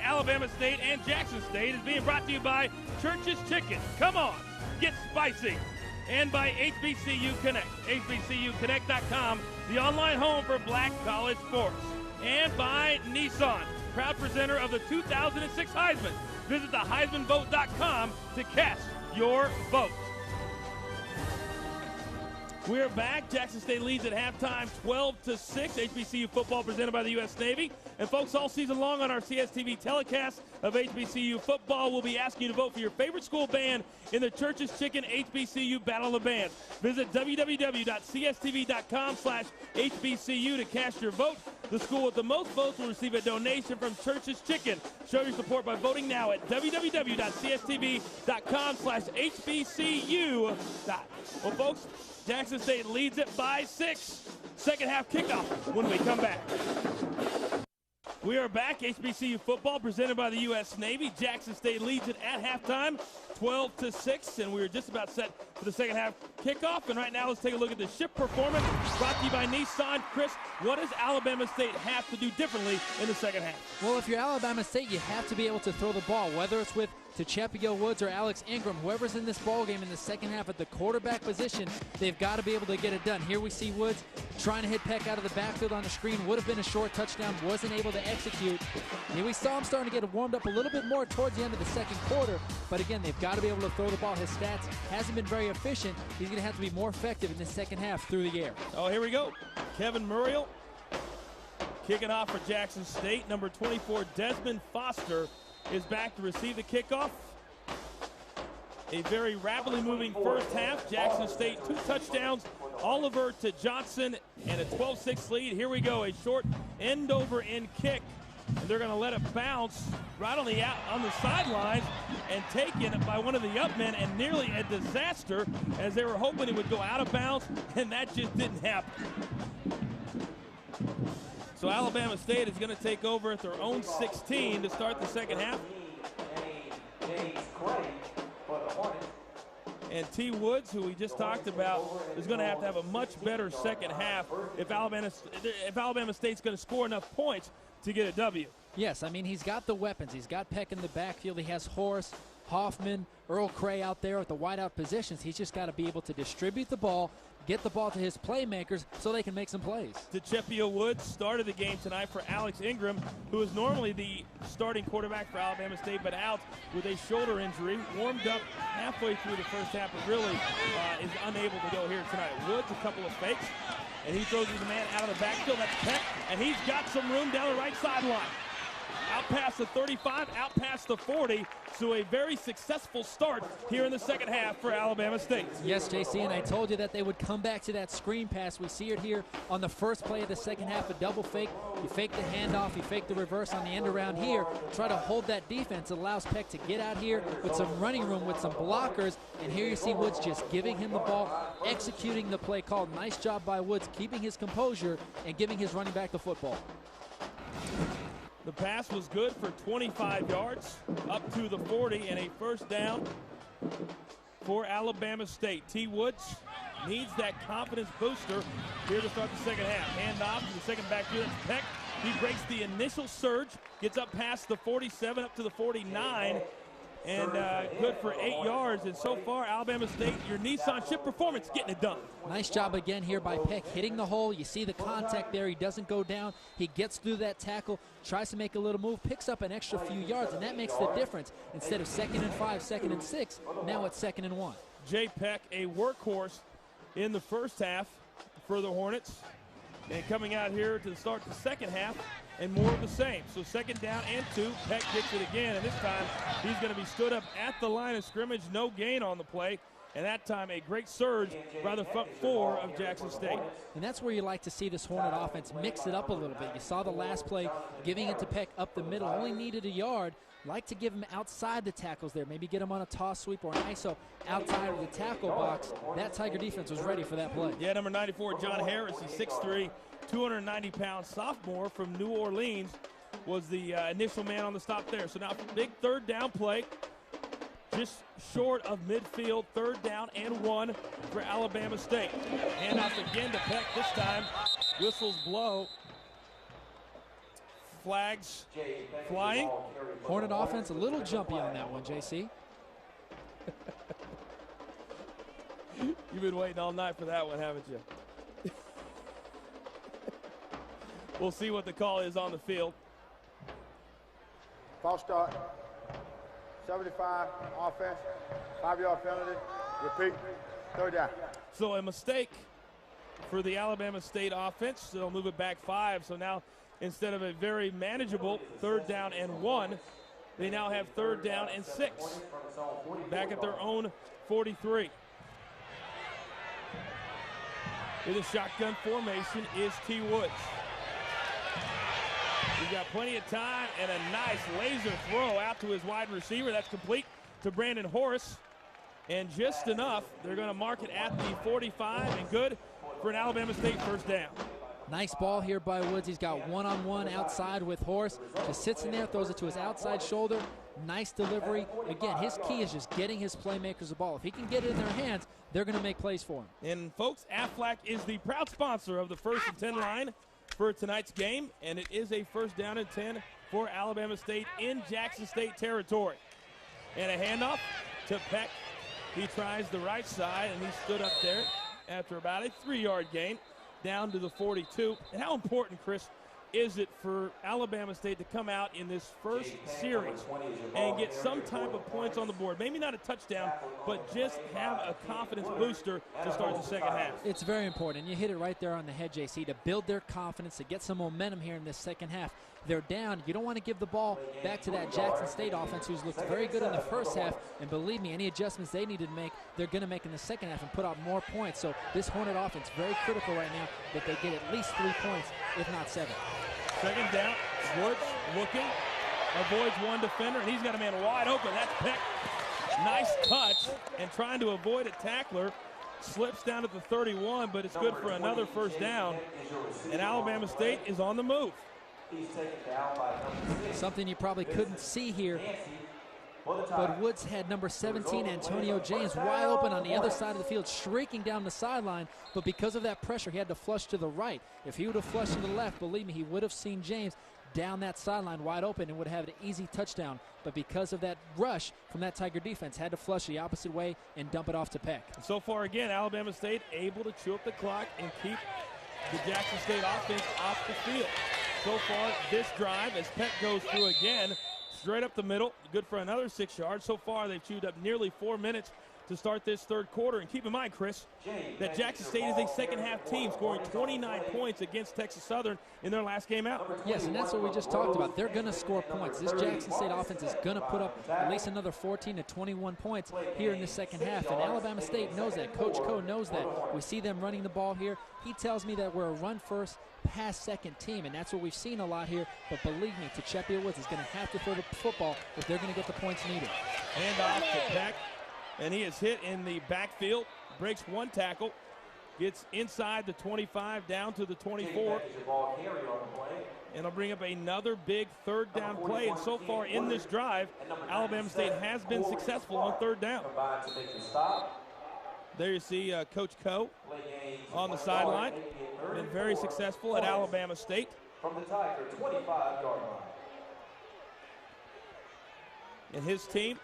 Alabama State and Jackson State is being brought to you by Church's Chicken. Come on, get spicy. And by HBCU Connect, hbcuconnect.com, the online home for black college sports. And by Nissan, proud presenter of the 2006 Heisman. Visit the HeismanVote.com to cast your vote. We're back. Jackson State leads at halftime 12-6. HBCU football presented by the U.S. Navy. And folks, all season long on our CSTV telecast of HBCU football, we'll be asking you to vote for your favorite school band in the Church's Chicken HBCU Battle of the Bands. Visit www.cstv.com/HBCU to cast your vote. The school with the most votes will receive a donation from Church's Chicken. Show your support by voting now at www.cstv.com/HBCU. Well, folks, Jackson State leads it by 6. Second half kickoff when we come back. We are back. HBCU football presented by the U.S. Navy. Jackson State leads it at halftime 12-6, and we're just about set for the second half kickoff. And right now, let's take a look at the shift performance brought to you by Nissan. Chris, what does Alabama State have to do differently in the second half? Well, if you're Alabama State, you have to be able to throw the ball, whether it's with Techepio Woods or Alex Ingram, whoever's in this ball game in the second half at the quarterback position, they've got to be able to get it done. Here we see Woods trying to hit Peck out of the backfield on the screen. Would have been a short touchdown, wasn't able to execute. Here we saw him starting to get warmed up a little bit more towards the end of the second quarter, but again, they've got to be able to throw the ball. His stats hasn't been very efficient. He's going to have to be more effective in the second half through the air. Oh, here we go. Kevin Muriel kicking off for Jackson State. Number 24, Desmond Foster, is back to receive the kickoff. A very rapidly moving first half. Jackson State 2 touchdowns. Oliver to Johnson and a 12-6 lead. Here we go, a short end over end kick. And they're going to let it bounce right on the sidelines and taken by one of the up men, and nearly a disaster as they were hoping it would go out of bounds, and that just didn't happen. So Alabama State is going to take over at their own 16 to start the second half. And T. Woods, who we just talked about, is going to have a much better second half if Alabama State's going to score enough points to get a W. Yes, I mean, he's got the weapons. He's got Peck in the backfield. He has Horace, Hoffman, Earl Cray out there at the wideout positions. He's just got to be able to distribute the ball, get the ball to his playmakers so they can make some plays. Techepio Woods started the game tonight for Alex Ingram, who is normally the starting quarterback for Alabama State, but out with a shoulder injury. Warmed up halfway through the first half, but really is unable to go here tonight. Woods, a couple of fakes, and he throws his man out of the backfield. That's Peck, and he's got some room down the right sideline. Out past the 35, out past the 40. So a very successful start here in the second half for Alabama State. Yes, JC, and I told you that they would come back to that screen pass. We see it here on the first play of the second half, a double fake. You fake the handoff, you fake the reverse on the end around here. Try to hold that defense. It allows Peck to get out here with some running room, with some blockers. And here you see Woods just giving him the ball, executing the play call. Nice job by Woods, keeping his composure and giving his running back the football. The pass was good for 25 yards, up to the 40, and a first down for Alabama State. T. Woods needs that confidence booster here to start the second half. Hand off to the second back here, that's Peck. He breaks the initial surge, gets up past the 47, up to the 49, and good for 8 yards. And so far, Alabama State, your Nissan chip performance, getting it done. Nice job again here by Peck, hitting the hole. You see the contact there. He doesn't go down. He gets through that tackle, tries to make a little move, picks up an extra few yards, and that makes the difference. Instead of 2nd and 5, 2nd and 6, now it's 2nd and 1. Jay Peck, a workhorse in the first half for the Hornets. And coming out here to start the second half, and more of the same. So second down and 2. Peck gets it again, and this time he's going to be stood up at the line of scrimmage. No gain on the play. And that time a great surge by the front 4 of Jackson State. And that's where you like to see this Hornet offense mix it up a little bit. You saw the last play, giving it to Peck up the middle. Only needed a yard. Like to give him outside the tackles there. Maybe get him on a toss sweep or an ISO outside of the tackle box. That Tiger defense was ready for that play. Yeah, number 94, John Harris, he's 6'3", 290-pound sophomore from New Orleans, was the initial man on the stop there. So now big third down play, just short of midfield, 3rd down and 1 for Alabama State. Handoff again to Peck, this time whistles blow flags flying. Hornet offense a little jumpy on that one, JC. You've been waiting all night for that one, haven't you? We'll see what the call is on the field. False start. 75 offense. 5-yard penalty. Repeat. Third down. So a mistake for the Alabama State offense. So they'll move it back 5. So now instead of a very manageable 3rd down and 1, they now have 3rd down and 6. Back at their own 43. With a shotgun formation is T. Woods. He's got plenty of time and a nice laser throw out to his wide receiver. That's complete to Brandon Horace. And just enough, they're going to mark it at the 45 and good for an Alabama State 1st down. Nice ball here by Woods. He's got one-on-one outside with Horace. Just sits in there, throws it to his outside shoulder. Nice delivery. Again, his key is just getting his playmakers the ball. If he can get it in their hands, they're going to make plays for him. And folks, Aflac is the proud sponsor of the 1st and 10 line for tonight's game, and it is a 1st down and 10 for Alabama State in Jackson State territory. And a handoff to Peck. He tries the right side, and he stood up there after about a 3-yard gain down to the 42. And how important, Chris, is it for Alabama State to come out in this first series and get some type of points on the board? Maybe not a touchdown, but just have a confidence booster to start the second half. It's very important, and you hit it right there on the head, JC, to build their confidence, to get some momentum here in this second half. They're down. You don't want to give the ball back to that Jackson State offense, who's looked very good in the first half. And believe me, any adjustments they needed to make, they're going to make in the second half and put out more points. So this Hornet offense, very critical right now that they get at least 3 points, if not 7. 2nd down. Woods looking, avoids one defender, and he's got a man wide open. That's Peck. Nice touch, and trying to avoid a tackler. Slips down at the 31, but it's good for another 1st down. And Alabama State is on the move. Something you probably couldn't see here, but Woods had number 17, Antonio James, wide open on the other side of the field, shrieking down the sideline, but because of that pressure, he had to flush to the right. If he would have flushed to the left, believe me, he would have seen James down that sideline wide open and would have had an easy touchdown. But because of that rush from that Tiger defense, had to flush the opposite way and dump it off to Peck. So far, again, Alabama State able to chew up the clock and keep the Jackson State offense off the field. So far, this drive, as Peck goes through again, straight up the middle, good for another 6 yards. So far, they've chewed up nearly 4 minutes to start this 3rd quarter. And keep in mind, Chris, that Jackson State is a second-half team, scoring 29 points against Texas Southern in their last game out. Yes, and that's what we just talked about. They're going to score points. This Jackson State offense is going to put up at least another 14 to 21 points here in the second half. And Alabama State knows that. Coach Coe knows that. We see them running the ball here. He tells me that we're a run-first, pass-second team, and that's what we've seen a lot here. But believe me, Techepia Woods is going to have to throw the football if they're going to get the points needed. Hand off to Peck. And he is hit in the backfield, breaks one tackle, gets inside the 25 down to the 24. And he'll bring up another big 3rd down play. And so far in this drive, Alabama State has been successful on 3rd down. There you see Coach Coe on the sideline. Been very successful at Alabama State. From the Tiger 25-yard line. And his team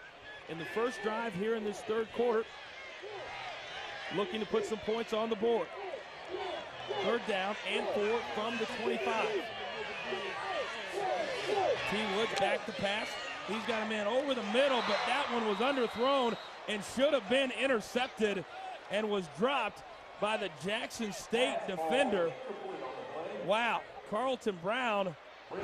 in the first drive here in this 3rd quarter, looking to put some points on the board. 3rd down and 4 from the 25. T. Woods back to pass. He's got a man over the middle, but that one was underthrown and should have been intercepted and was dropped by the Jackson State defender. Wow, Carlton Brown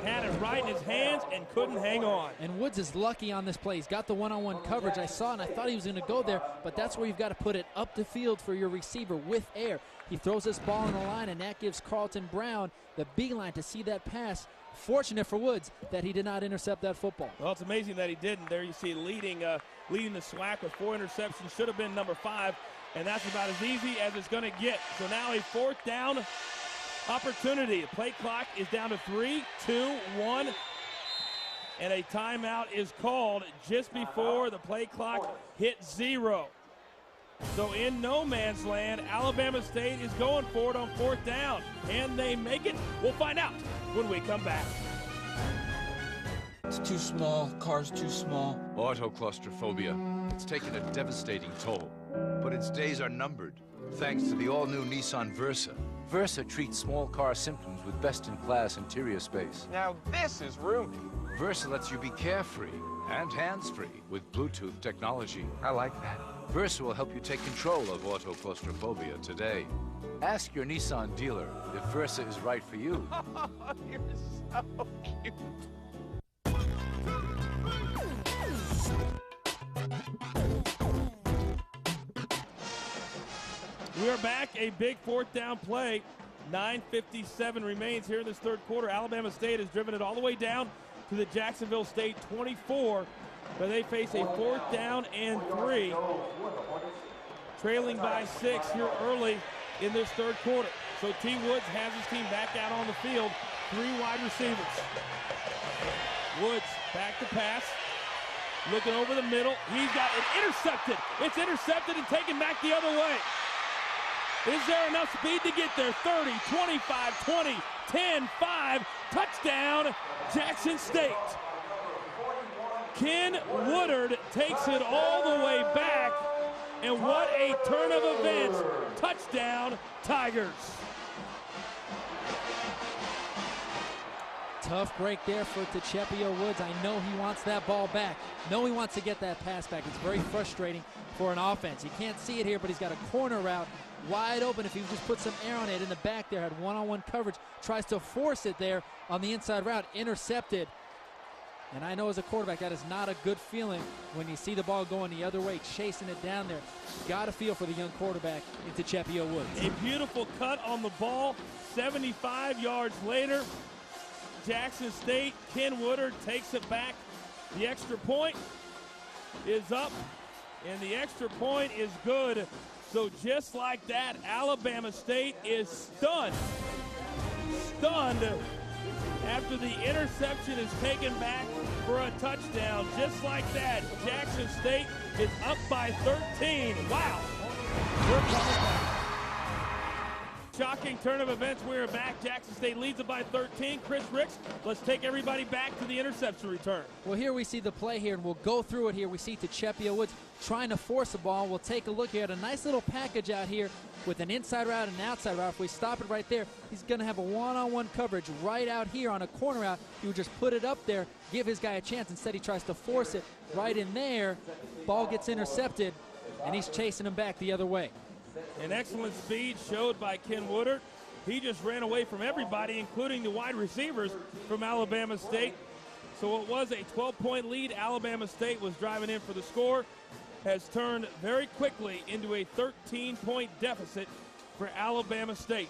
had it right in his hands and couldn't hang on. And Woods is lucky on this play. He's got the one-on-one coverage. I saw it and I thought he was going to go there, but that's where you've got to put it up the field for your receiver with air. He throws this ball in the line, and that gives Carlton Brown the beeline to see that pass. Fortunate for Woods that he did not intercept that football. Well, it's amazing that he didn't. There you see leading the SWAC with 4 interceptions. Should have been number 5, and that's about as easy as it's going to get. So now a 4th down opportunity. The play clock is down to 3, 2, 1, and a timeout is called just before the play clock hit 0. So in no man's land, Alabama State is going for it on 4th down. Can they make it? We'll find out when we come back. It's too small, car's too small. Autoclaustrophobia. It's taken a devastating toll, but its days are numbered, thanks to the all-new Nissan Versa. Versa treats small car symptoms with best-in-class interior space. Now this is roomy. Versa lets you be carefree and hands-free with Bluetooth technology. I like that. Versa will help you take control of autoclaustrophobia today. Ask your Nissan dealer if Versa is right for you. You're so cute. We are back. A big fourth down play. 9:57 remains here in this third quarter. Alabama State has driven it all the way down to the Jacksonville State 24, but they face a fourth down and 3, trailing by 6 here early in this third quarter. So T. Woods has his team back out on the field. 3 wide receivers. Woods back to pass. Looking over the middle. He's got it intercepted. It's intercepted and taken back the other way. Is there enough speed to get there? 30, 25, 20, 10, 5. Touchdown, Jackson State. Ken Woodard takes it all the way back. And what a turn of events. Touchdown, Tigers. Tough break there for Techepio Woods. I know he wants that ball back. Know he wants to get that pass back. It's very frustrating for an offense. You can't see it here, but he's got a corner route wide open. If he just put some air on it in the back there, had one-on-one coverage, tries to force it there on the inside route, intercepted. And I know as a quarterback, that is not a good feeling when you see the ball going the other way, chasing it down there. Got to feel for the young quarterback in Techepio Woods. A beautiful cut on the ball. 75 yards later, Jackson State, Ken Woodard takes it back. The extra point is up, and the extra point is good. So just like that, Alabama State is stunned. Stunned after the interception is taken back for a touchdown. Just like that, Jackson State is up by 13. Wow. We're coming back. Shocking turn of events. We're back. Jackson State leads it by 13. Chris Ricks, let's take everybody back to the interception return. Well, here we see the play here, and we'll go through it here. We see Techepio Woods trying to force the ball. We'll take a look here at a nice little package out here with an inside route and an outside route. If we stop it right there, he's going to have a one-on-one coverage right out here on a corner route. He would just put it up there, give his guy a chance. Instead, he tries to force it right in there. Ball gets intercepted, and he's chasing him back the other way. An excellent speed showed by Ken Woodard. He just ran away from everybody, including the wide receivers from Alabama State. So it was a 12-point lead. Alabama State was driving in for the score. Has turned very quickly into a 13-point deficit for Alabama State.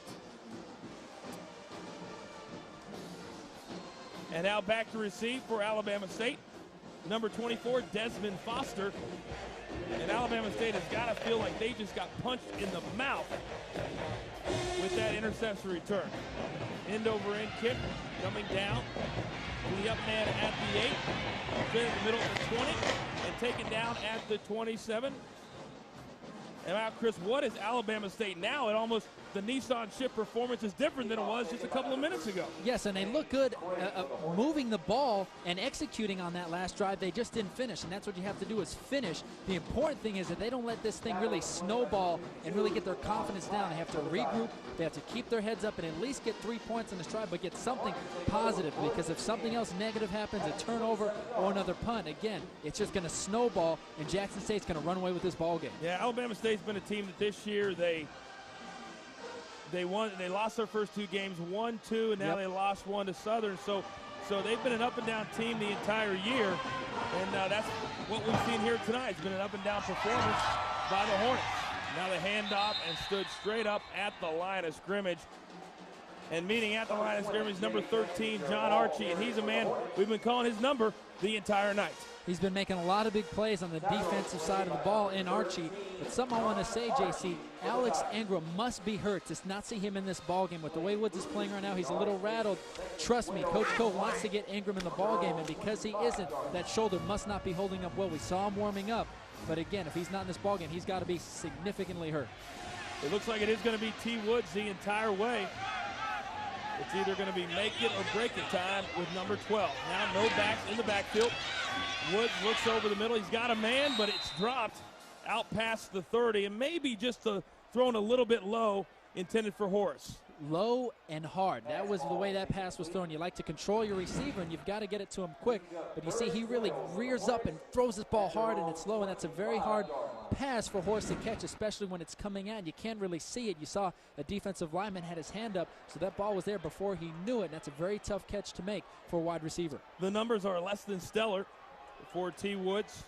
And now back to receive for Alabama State. Number 24, Desmond Foster. And Alabama State has got to feel like they just got punched in the mouth with that interception return. End over end kick coming down to the up man at the 8. Then in the middle of the 20 and taken down at the 27. And now, Chris, what is Alabama State now? It almost, the Nissan shift performance is different than it was just a couple of minutes ago. Yes, and they look good moving the ball and executing on that last drive. They just didn't finish, and that's what you have to do is finish. The important thing is that they don't let this thing really snowball and really get their confidence down. They have to regroup. They have to keep their heads up and at least get 3 points on this drive, but get something positive, because if something else negative happens, a turnover or another punt, again, it's just going to snowball, and Jackson State's going to run away with this ball game. Yeah, Alabama State's been a team that this year they lost their first 2 games, 1-2, and now they lost 1 to Southern. So they've been an up and down team the entire year, and that's what we've seen here tonight. It's been an up and down performance by the Hornets. Now the handoff and stood straight up at the line of scrimmage. And meeting at the line of scrimmage, number 13, John Archie, and he's a man we've been calling his number the entire night. He's been making a lot of big plays on the defensive side of the ball in Archie. But something I want to say, JC, Alex Ingram must be hurt to not see him in this ball game. With the way Woods is playing right now, he's a little rattled. Trust me, Coach Cole wants to get Ingram in the ball game, and because he isn't, that shoulder must not be holding up well. We saw him warming up, but again, if he's not in this ball game, he's got to be significantly hurt. It looks like it is going to be T. Woods the entire way. It's either going to be make it or break it time with number 12. Now no backs in the backfield. Woods looks over the middle. He's got a man, but it's dropped out past the 30, and maybe just thrown a little bit low, intended for Horace. Low and hard. That was the way that pass was thrown. You like to control your receiver, and you've got to get it to him quick. But you see, he really rears up and throws this ball hard, and it's low, and that's a very hard pass for Horace to catch, especially when it's coming out. You can't really see it. You saw a defensive lineman had his hand up, so that ball was there before he knew it, and that's a very tough catch to make for a wide receiver. The numbers are less than stellar for T. Woods.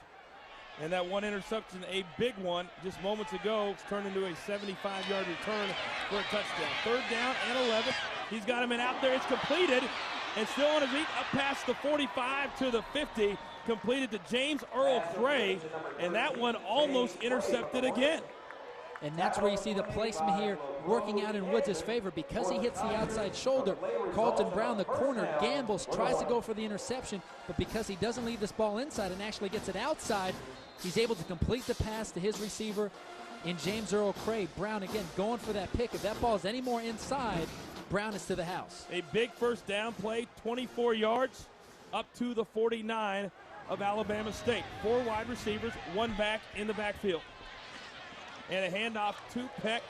And that one interception, a big one, just moments ago, turned into a 75-yard return for a touchdown. 3rd down and 11. He's got him in out there. It's completed. And still on his feet, up past the 45 to the 50. Completed to James Earl Gray. And that one almost intercepted again. And that's where you see the placement here working out in Woods' favor because he hits the outside shoulder. Carlton Brown, the corner, gambles, tries to go for the interception, but because he doesn't leave this ball inside and actually gets it outside, he's able to complete the pass to his receiver in James Earl Gray. Brown, again, going for that pick. If that ball is any more inside, Brown is to the house. A big first down play, 24 yards, up to the 49 of Alabama State. 4 wide receivers, 1 back in the backfield. And a handoff to Peck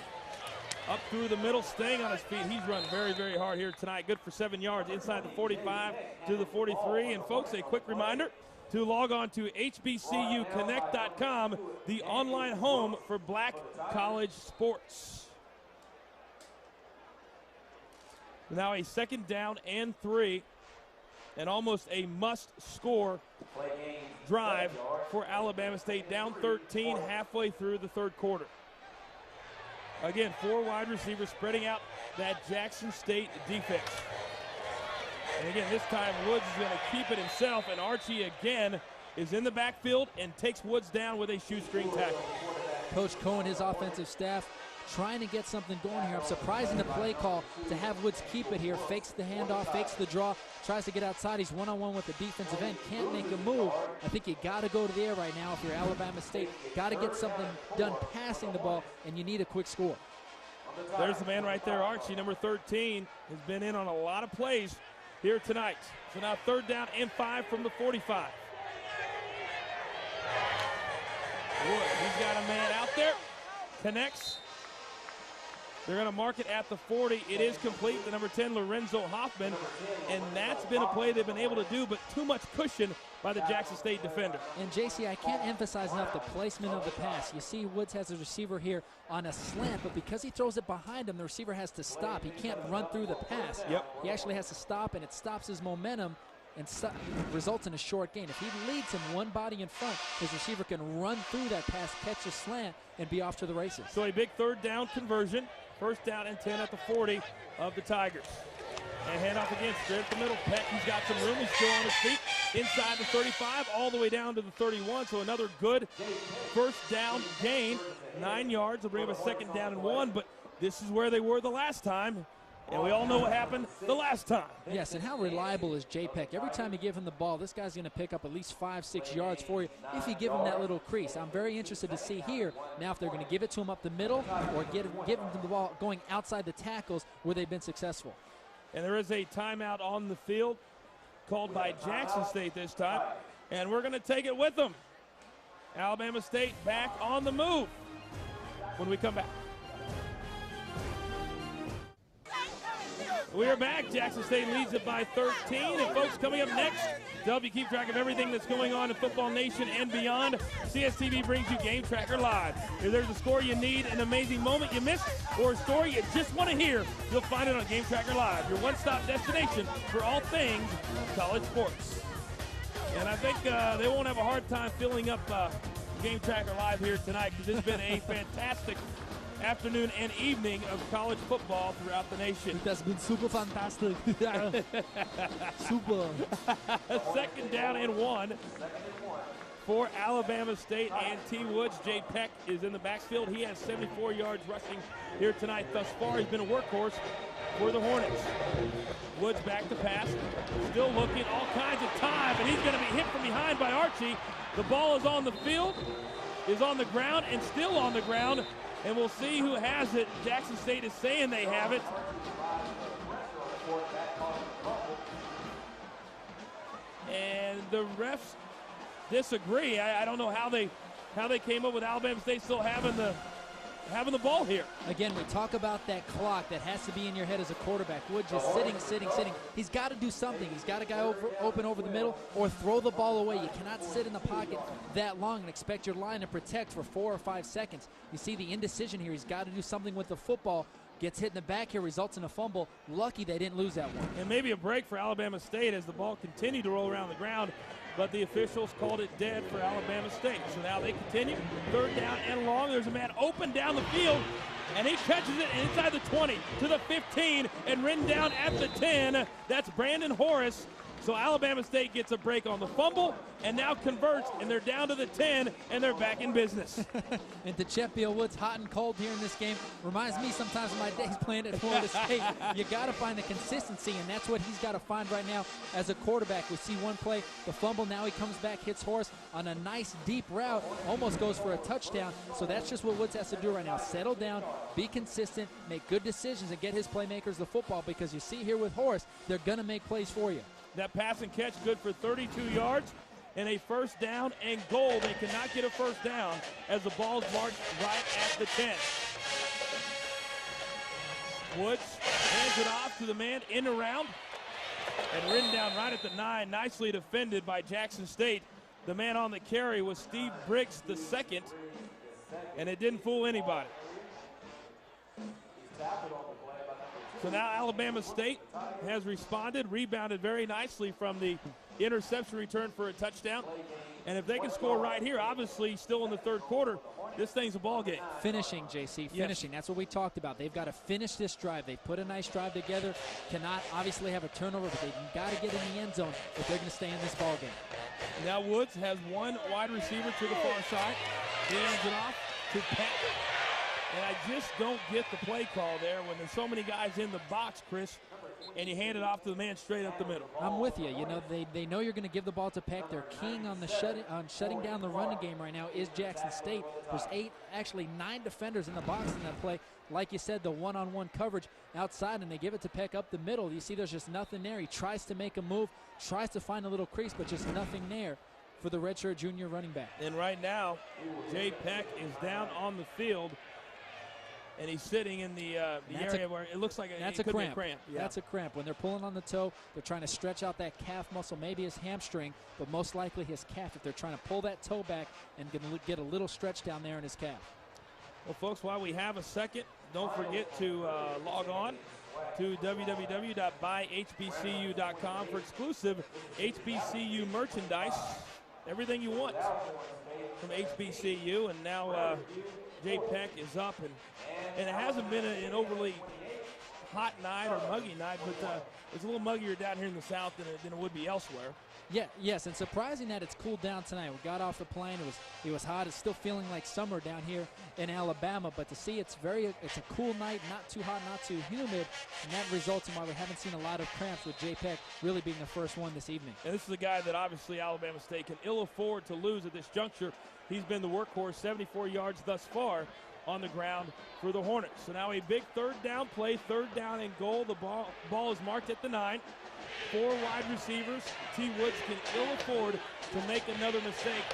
up through the middle, staying on his feet. He's run very, very hard here tonight. Good for 7 yards inside the 45 to the 43. And, folks, a quick reminder to log on to hbcuconnect.com, the online home for Black college sports. Now a 2nd down and 3, and almost a must-score drive for Alabama State, down 13 halfway through the 3rd quarter. Again, 4 wide receivers spreading out that Jackson State defense. And again, this time Woods is going to keep it himself, and Archie again is in the backfield and takes Woods down with a shoestring tackle. Coach Cohen, his offensive staff, trying to get something going here. I'm surprised in the play call to have Woods keep it here. Fakes the handoff, fakes the draw, tries to get outside. He's one-on-one with the defensive end, can't make a move. I think you got to go to the air right now if you're Alabama State. Got to get something done passing the ball, and you need a quick score. There's the man right there, Archie, number 13, has been in on a lot of plays here tonight. So now 3rd down and 5 from the 45. Wood, he's got a man out there, connects. They're going to mark it at the 40. It is complete. The number 10, Lorenzo Hoffman. And that's been a play they've been able to do, but too much cushion by the Jackson State defender. And, JC, I can't emphasize enough the placement of the pass. You see Woods has a receiver here on a slant, but because he throws it behind him, the receiver has to stop. He can't run through the pass. Yep. He actually has to stop, and it stops his momentum and results in a short gain. If he leads him one body in front, his receiver can run through that pass, catch a slant, and be off to the races. So a big 3rd down conversion. 1st down and 10 at the 40 of the Tigers. And handoff again, straight up the middle. Peck, he's got some room. He's still on his feet. Inside the 35, all the way down to the 31. So another good 1st down gain. 9 yards will bring up a 2nd down and 1. But this is where they were the last time. And we all know what happened the last time. Yes, and how reliable is Jay Peck? Every time you give him the ball, this guy's going to pick up at least 5-6 yards for you if you give him that little crease. I'm very interested to see here now if they're going to give it to him up the middle or give him the ball going outside the tackles where they've been successful. And there is a timeout on the field called by Jackson State this time. And we're going to take it with them. Alabama State back on the move when we come back. We are back. Jackson State leads it by 13. And, folks, coming up next to help you keep track of everything that's going on in Football Nation and beyond, CSTV brings you Game Tracker Live. If there's a score you need, an amazing moment you missed, or a story you just want to hear, you'll find it on Game Tracker Live, your one-stop destination for all things college sports. And I think they won't have a hard time filling up Game Tracker Live here tonight because it's been a fantastic afternoon and evening of college football throughout the nation. It has been super fantastic. Super. 2nd down and 1 for Alabama State and T. Woods. Jay Peck is in the backfield. He has 74 yards rushing here tonight. Thus far, he's been a workhorse for the Hornets. Woods back to pass. Still looking, all kinds of time, and he's going to be hit from behind by Archie. The ball is on the field, is on the ground, and still on the ground. And we'll see who has it. Jackson State is saying they have it. And the refs disagree. I don't know how they came up with Alabama State still having the ball here. Again, we talk about that clock that has to be in your head as a quarterback. Wood just sitting. He's got to do something. He's got a guy open over the middle or throw the ball away. You cannot sit in the pocket that long and expect your line to protect for 4 or 5 seconds. You see the indecision here. He's got to do something with the football. Gets hit in the back here, results in a fumble. Lucky they didn't lose that one. And maybe a break for Alabama State as the ball continued to roll around the ground, but the officials called it dead for Alabama State. So now they continue. 3rd down and long. There's a man open down the field, and he catches it inside the 20 to the 15 and ridden down at the 10. That's Brandon Horace. So Alabama State gets a break on the fumble and now converts, and they're down to the 10, and they're back in business. And DeChepio Woods hot and cold here in this game. Reminds me sometimes of my days playing at Florida State. You got to find the consistency, and that's what he's got to find right now as a quarterback. We see one play, the fumble, now he comes back, hits Horace on a nice deep route, almost goes for a touchdown. So that's just what Woods has to do right now. Settle down, be consistent, make good decisions, and get his playmakers the football, because you see here with Horace, they're going to make plays for you. That pass and catch good for 32 yards and a 1st down and goal. They cannot get a 1st down as the ball's marked right at the 10. Woods hands it off to the man in around and ridden down right at the 9. Nicely defended by Jackson State. The man on the carry was Steve Briggs II, and it didn't fool anybody. So now Alabama State has responded, rebounded very nicely from the interception return for a touchdown. And if they can score right here, obviously still in the 3rd quarter, this thing's a ball game. Finishing, JC, finishing. Yes. That's what we talked about. They've got to finish this drive. They put a nice drive together. Cannot obviously have a turnover, but they've got to get in the end zone if they're going to stay in this ball game. Now Woods has one wide receiver to the far side. He hands it off to Peck. And I just don't get the play call there when there's so many guys in the box, Chris, and you hand it off to the man straight up the middle. I'm with you. You know, they know you're going to give the ball to Peck. They're king on shutting down the running game right now is Jackson State. There's 9 defenders in the box in that play. Like you said, the one-on-one coverage outside, and they give it to Peck up the middle. You see there's just nothing there. He tries to make a move, tries to find a little crease, but just nothing there for the redshirt junior running back. And right now, Jay Peck is down on the field, and he's sitting in the area where it looks like that's a cramp. Yeah. That's a cramp. When they're pulling on the toe, they're trying to stretch out that calf muscle, maybe his hamstring, but most likely his calf if they're trying to pull that toe back and get a little stretch down there in his calf. Well, folks, while we have a second, don't forget to log on to www.buyhbcu.com for exclusive HBCU merchandise. Everything you want from HBCU. And now Jay Peck is up, and it hasn't been an overly hot night or muggy night, but it's a little muggier down here in the South than it would be elsewhere. Yeah, yes, and surprising that it's cooled down tonight. We got off the plane. It was hot. It's still feeling like summer down here in Alabama, but to see it's a cool night, not too hot, not too humid, and that results in why we haven't seen a lot of cramps with Jay Peck really being the first one this evening. And this is a guy that obviously Alabama State can ill afford to lose at this juncture. He's been the workhorse, 74 yards thus far on the ground for the Hornets. So now a big 3rd down play, 3rd down and goal. The ball is marked at the 9. 4 wide receivers. T. Woods can ill afford to make another mistake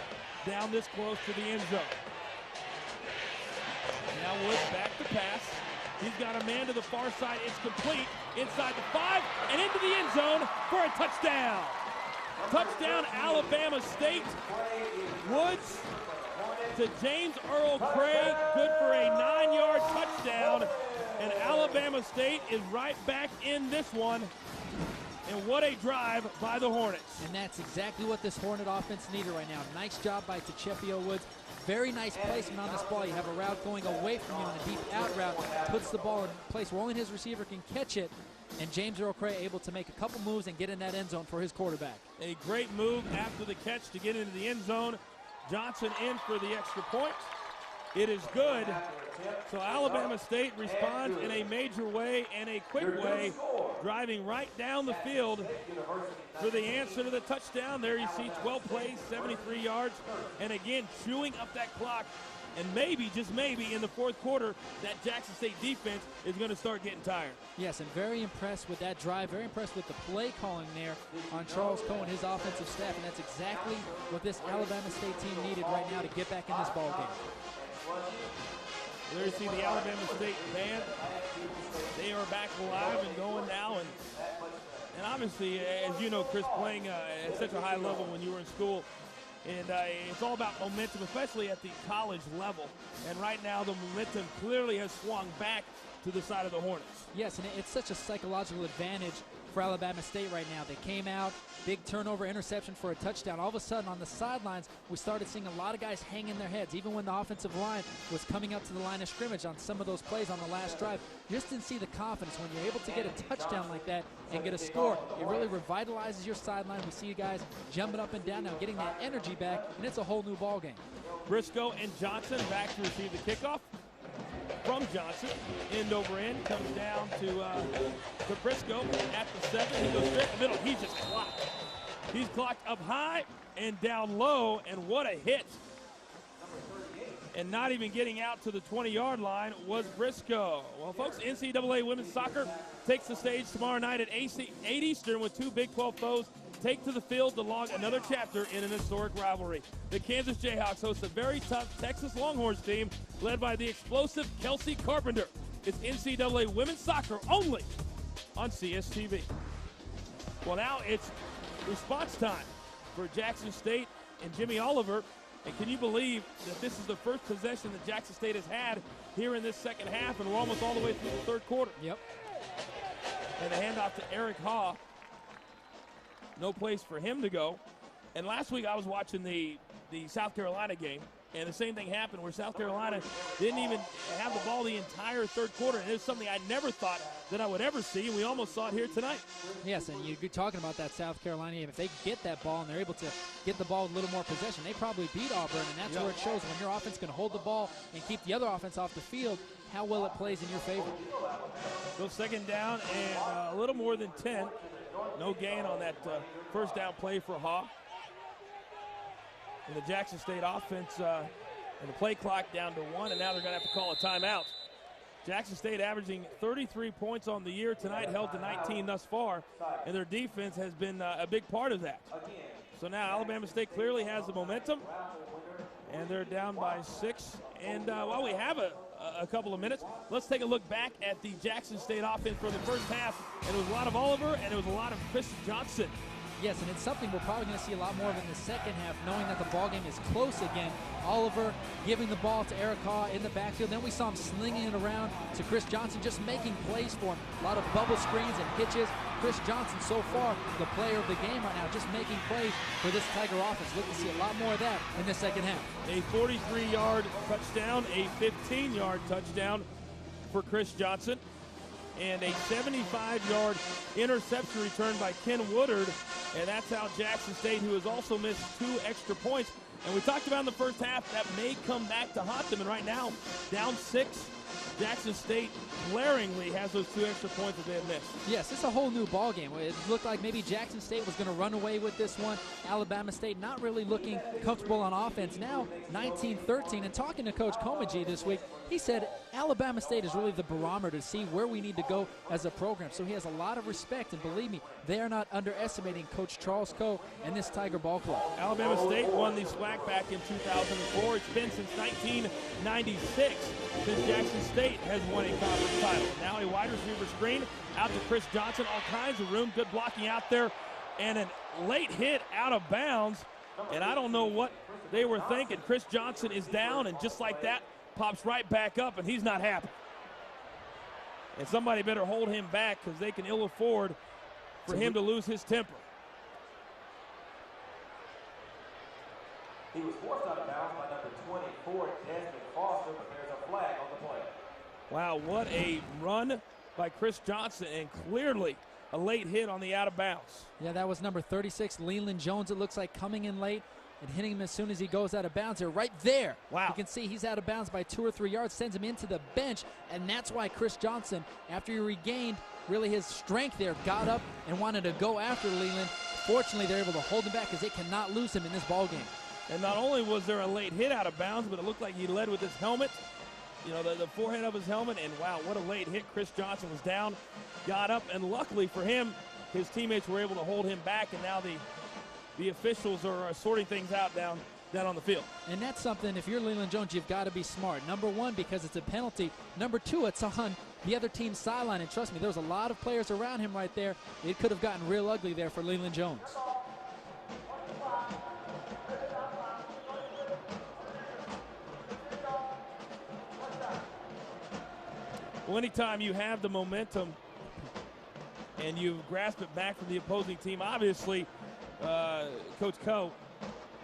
down this close to the end zone. Now Woods back to pass. He's got a man to the far side. It's complete inside the 5 and into the end zone for a touchdown. Touchdown, Alabama State. Woods to James Earl Craig, good for a 9-yard touchdown. And Alabama State is right back in this one. And what a drive by the Hornets. And that's exactly what this Hornet offense needed right now. Nice job by DeChepio Woods. Very nice placement on this ball. You have a route going away from you on a deep out route. Puts the ball in place where only his receiver can catch it. And James Earl Cray able to make a couple moves and get in that end zone for his quarterback. A great move after the catch to get into the end zone. Johnson in for the extra point. It is good. So Alabama State responds in a major way and a quick way, driving right down the field for the answer to the touchdown. There you see 12 plays, 73 yards, and again, chewing up that clock. And maybe, just maybe, in the fourth quarter, that Jackson State defense is going to start getting tired. Yes, and very impressed with that drive, very impressed with the play calling there on Charles Coe and his offensive staff, and that's exactly what this Alabama State team needed right now to get back in this ball game. There you see the Alabama State band. They are back alive and going now. And obviously, as you know, Chris, playing at such a high level when you were in school, and it's all about momentum, especially at the college level. And right now, the momentum clearly has swung back to the side of the Hornets. Yes, and it's such a psychological advantage for Alabama State right now. They came out, big turnover, interception for a touchdown. All of a sudden, on the sidelines, we started seeing a lot of guys hanging their heads. Even when the offensive line was coming up to the line of scrimmage on some of those plays on the last drive, you just didn't see the confidence. When you're able to get a touchdown like that and get a score, it really revitalizes your sideline. We see you guys jumping up and down now, getting that energy back, and it's a whole new ball game. Briscoe and Johnson back to receive the kickoff. From Johnson, end over end, comes down to Briscoe at the 7. He goes straight in the middle. He's just clocked. He's clocked up high and down low, and what a hit. And not even getting out to the 20-yard line was Briscoe. Well, folks, NCAA women's soccer takes the stage tomorrow night at 8 Eastern with two Big 12 foes take to the field to log another chapter in an historic rivalry. The Kansas Jayhawks host a very tough Texas Longhorns team led by the explosive Kelsey Carpenter. It's NCAA women's soccer only on CSTV. Well, now it's response time for Jackson State and Jimmy Oliver. And can you believe that this is the first possession that Jackson State has had here in this second half, and we're almost all the way through the third quarter. Yep. And the handoff to Eric Haw. No place for him to go. And last week I was watching the South Carolina game, and the same thing happened where South Carolina didn't even have the ball the entire third quarter. And it's something I never thought that I would ever see, and we almost saw it here tonight. Yes, and you're talking about that South Carolina game. If they get that ball and they're able to get the ball with a little more possession, they probably beat Auburn, and that's where it shows when your offense can hold the ball and keep the other offense off the field, how well it plays in your favor. So second down and a little more than 10. No gain on that first down play for Haw. And the Jackson State offense and the play clock down to 1, and now they're going to have to call a timeout. Jackson State averaging 33 points on the year tonight, held to 19 thus far, and their defense has been a big part of that. So now Alabama State clearly has the momentum, and they're down by 6. And while we have a couple of minutes, let's take a look back at the Jackson State offense for the first half. And it was a lot of Oliver, and it was a lot of Chris Johnson. Yes, and it's something we're probably going to see a lot more of in the second half, knowing that the ball game is close again. Oliver giving the ball to Eric Haw in the backfield. Then we saw him slinging it around to Chris Johnson, just making plays for him. A lot of bubble screens and hitches. Chris Johnson, so far, the player of the game right now, just making plays for this Tiger offense. Look to see a lot more of that in the second half. A 43-yard touchdown, a 15-yard touchdown for Chris Johnson, and a 75-yard interception return by Ken Woodard. And that's how Jackson State, who has also missed 2 extra points. And we talked about in the first half, that may come back to haunt them. And right now, down 6, Jackson State glaringly has those 2 extra points that they have missed. Yes, it's a whole new ball game. It looked like maybe Jackson State was going to run away with this one. Alabama State not really looking comfortable on offense. Now 19-13. And talking to Coach Comagee this week, he said Alabama State is really the barometer to see where we need to go as a program. So he has a lot of respect, and believe me, they are not underestimating Coach Charles Coe and this Tiger ball club. Alabama State won the SWAC back in 2004. It's been since 1996 since Jackson State has won a conference title. Now a wide receiver screen out to Chris Johnson. All kinds of room. Good blocking out there. And a late hit out of bounds. And I don't know what they were thinking. Chris Johnson is down, and just like that, pops right back up, and he's not happy. And somebody better hold him back, because they can ill afford for him to lose his temper. He was forced out of bounds by number 24, Desmond Foster, but there's a flag on the play. Wow, what a run by Chris Johnson, and clearly a late hit on the out of bounds. Yeah, that was number 36, Leland Jones, it looks like, coming in late. and hitting him as soon as he goes out of bounds there. Right there. Wow. You can see he's out of bounds by 2 or 3 yards, sends him into the bench, and that's why Chris Johnson, after he regained really his strength there, got up and wanted to go after Leland. Fortunately, they're able to hold him back because they cannot lose him in this ball game. And not only was there a late hit out of bounds, but it looked like he led with his helmet. You know, the forehead of his helmet, and wow, what a late hit. Chris Johnson was down, got up, and luckily for him, his teammates were able to hold him back, and now the officials are sorting things out down on the field. And that's something, if you're Leland Jones, you've got to be smart. Number one, because it's a penalty. Number two, it's on the other team's sideline, and trust me, there was a lot of players around him right there. It could have gotten real ugly there for Leland Jones. Well, anytime you have the momentum and you grasp it back from the opposing team, obviously, Coach Coe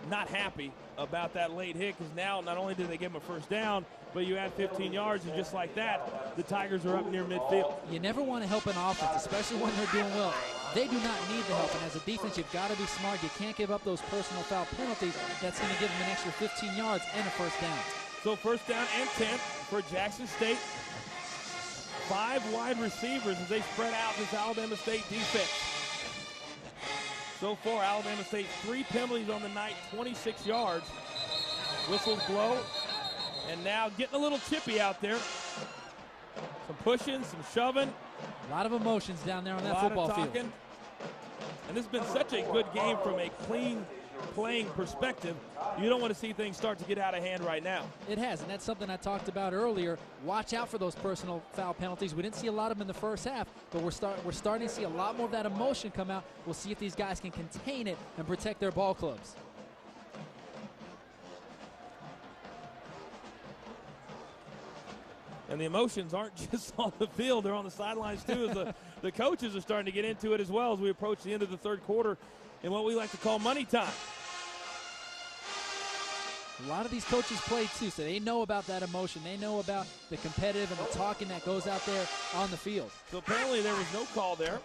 not happy about that late hit, because now not only did they give him a first down, but you add 15 yards, and just like that, the Tigers are up near midfield. You never want to help an offense, especially when they're doing well. They do not need the help, and as a defense, you've got to be smart. You can't give up those personal foul penalties. That's going to give them an extra 15 yards and a first down. So first down and 10 for Jackson State. 5 wide receivers as they spread out this Alabama State defense. So far, Alabama State 3 penalties on the night, 26 yards. Whistles blow, and now getting a little chippy out there. Some pushing, some shoving. A lot of emotions down there on that football field. And this has been such a good game from a clean playing perspective. You don't want to see things start to get out of hand right now. It has, and that's something I talked about earlier. Watch out for those personal foul penalties. We didn't see a lot of them in the first half, but we're starting to see a lot more of that emotion come out. We'll see if these guys can contain it and protect their ball clubs. And the emotions aren't just on the field, they're on the sidelines too, as the coaches are starting to get into it as well as we approach the end of the third quarter in what we like to call money time. A lot of these coaches play too, so they know about that emotion. They know about the competitive and the talking that goes out there on the field. So apparently there was no call there.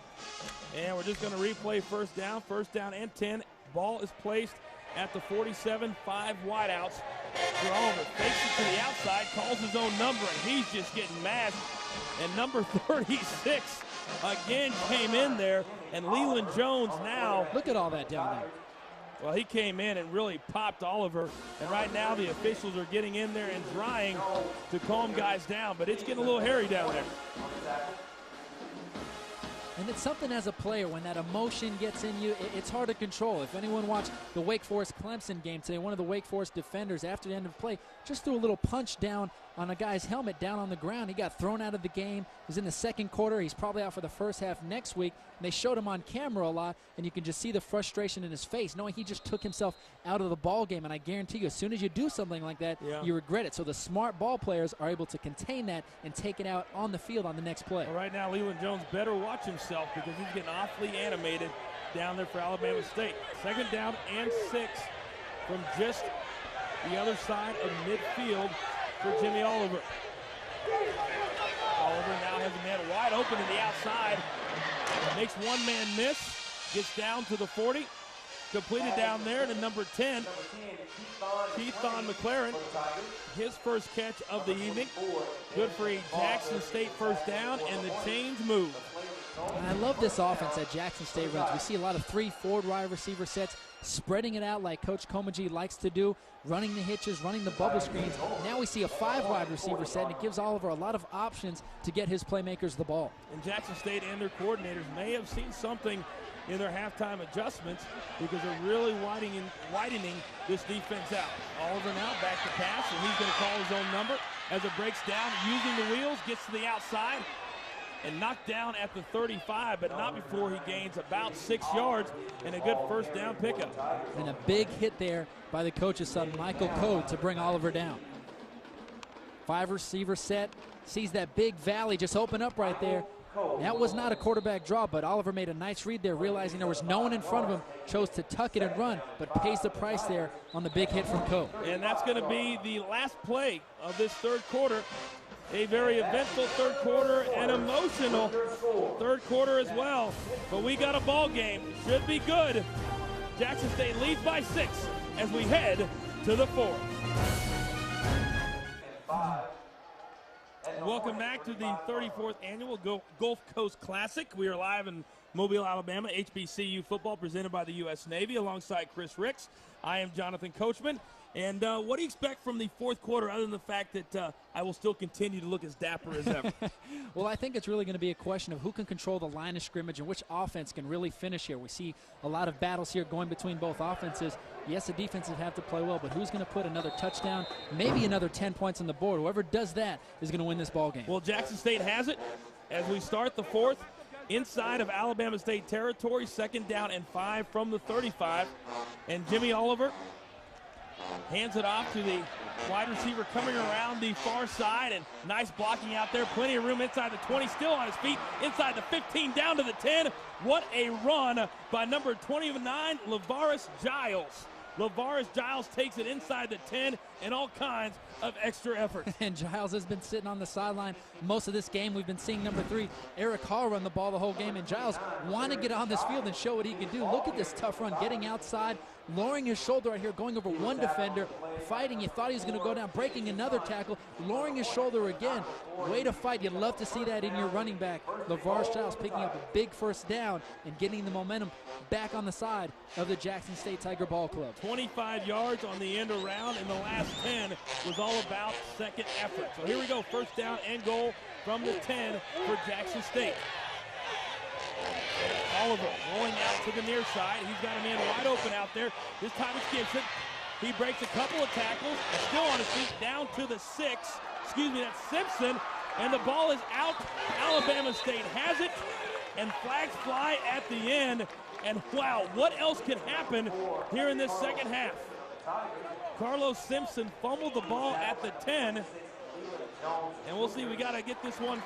And we're just going to replay first down and 10. Ball is placed at the 47, 5 wideouts. Jerome fakes it to the outside, calls his own number, and he's just getting mashed. And number 36 again came in there, and Leland Jones now. Look at all that down there. Well, he came in and really popped Oliver, and right now the officials are getting in there and trying to calm guys down, but it's getting a little hairy down there. And it's something as a player, when that emotion gets in you, it's hard to control. If anyone watched the Wake Forest-Clemson game today, one of the Wake Forest defenders after the end of play just threw a little punch down on a guy's helmet down on the ground. He got thrown out of the game. It was in the second quarter. He's probably out for the first half next week. And they showed him on camera a lot, and you can just see the frustration in his face, knowing he just took himself out of the ball game. And I guarantee you, as soon as you do something like that, you regret it. So the smart ball players are able to contain that and take it out on the field on the next play. Well, right now, Leland Jones better watch himself, because he's getting awfully animated down there for Alabama State. Second down and 6 from just the other side of midfield for Jimmy Oliver. Oliver now has a man wide open to the outside. Makes one man miss. Gets down to the 40. Completed down there to number 10, Keithon McLaren. His first catch of the evening. Good for a Jackson State first down, and the chains move. And I love this offense that Jackson State runs. We see a lot of 3-4 wide receiver sets, spreading it out like Coach Komaji likes to do, running the hitches, running the bubble screens. Now we see a 5 wide receiver set, and it gives Oliver a lot of options to get his playmakers the ball. And Jackson State and their coordinators may have seen something in their halftime adjustments, because they're really widening this defense out. Oliver now back to pass, and he's going to call his own number as it breaks down, using the wheels, gets to the outside, and knocked down at the 35, but not before he gains about 6 yards and a good first down pickup. And a big hit there by the coach's son, Michael Code, to bring Oliver down. 5 receiver set, sees that big valley just open up right there. That was not a quarterback draw, but Oliver made a nice read there, realizing there was no one in front of him, chose to tuck it and run, but pays the price there on the big hit from Code. And that's going to be the last play of this third quarter. A very eventful third quarter and emotional third quarter as well. But we got a ball game. Should be good. Jackson State leads by 6. as we head to the fourth. Welcome back to the 34th Annual Gulf Coast Classic. We are live in Mobile, Alabama, HBCU football presented by the U.S. Navy alongside Chris Ricks. I am Jonathan Coachman. And what do you expect from the fourth quarter other than the fact that I will still continue to look as dapper as ever? Well, I think it's really going to be a question of who can control the line of scrimmage and which offense can really finish here. We see a lot of battles here going between both offenses. Yes, the defenses have to play well, but who's going to put another touchdown, maybe another 10 points on the board? Whoever does that is going to win this ball game. Well, Jackson State has it as we start the fourth. Inside of Alabama State territory, 2nd down and 5 from the 35. And Jimmy Oliver hands it off to the wide receiver coming around the far side, and nice blocking out there. Plenty of room inside the 20, still on his feet, inside the 15, down to the 10. What a run by number 29, Lavaris Giles. Lavaris Giles takes it inside the 10 and all kinds of extra effort. And Giles has been sitting on the sideline most of this game. We've been seeing number 3, Eric Hall, run the ball the whole game, and Giles wanted to get on this field and show what he can do. Look at this tough run, getting outside, lowering his shoulder right here, going over one defender, fighting. You thought he was going to go down, breaking another tackle, lowering his shoulder again. Way to fight. You'd love to see that in your running back. Lavaris Giles picking up a big first down and getting the momentum back on the side of the Jackson State Tiger Ball Club. 25 yards on the end around, and the last 10 was all about second effort. So here we go, 1st down and goal from the 10 for Jackson State. Oliver rolling out to the near side. He's got a man wide open out there. This time it's Gibson. He breaks a couple of tackles, still on his feet, down to the 6. Excuse me, that's Simpson. And the ball is out. Alabama State has it, and flags fly at the end. And wow, what else can happen here in this second half? Carlos Simpson fumbled the ball at the 10. And we'll see, we got to get this one.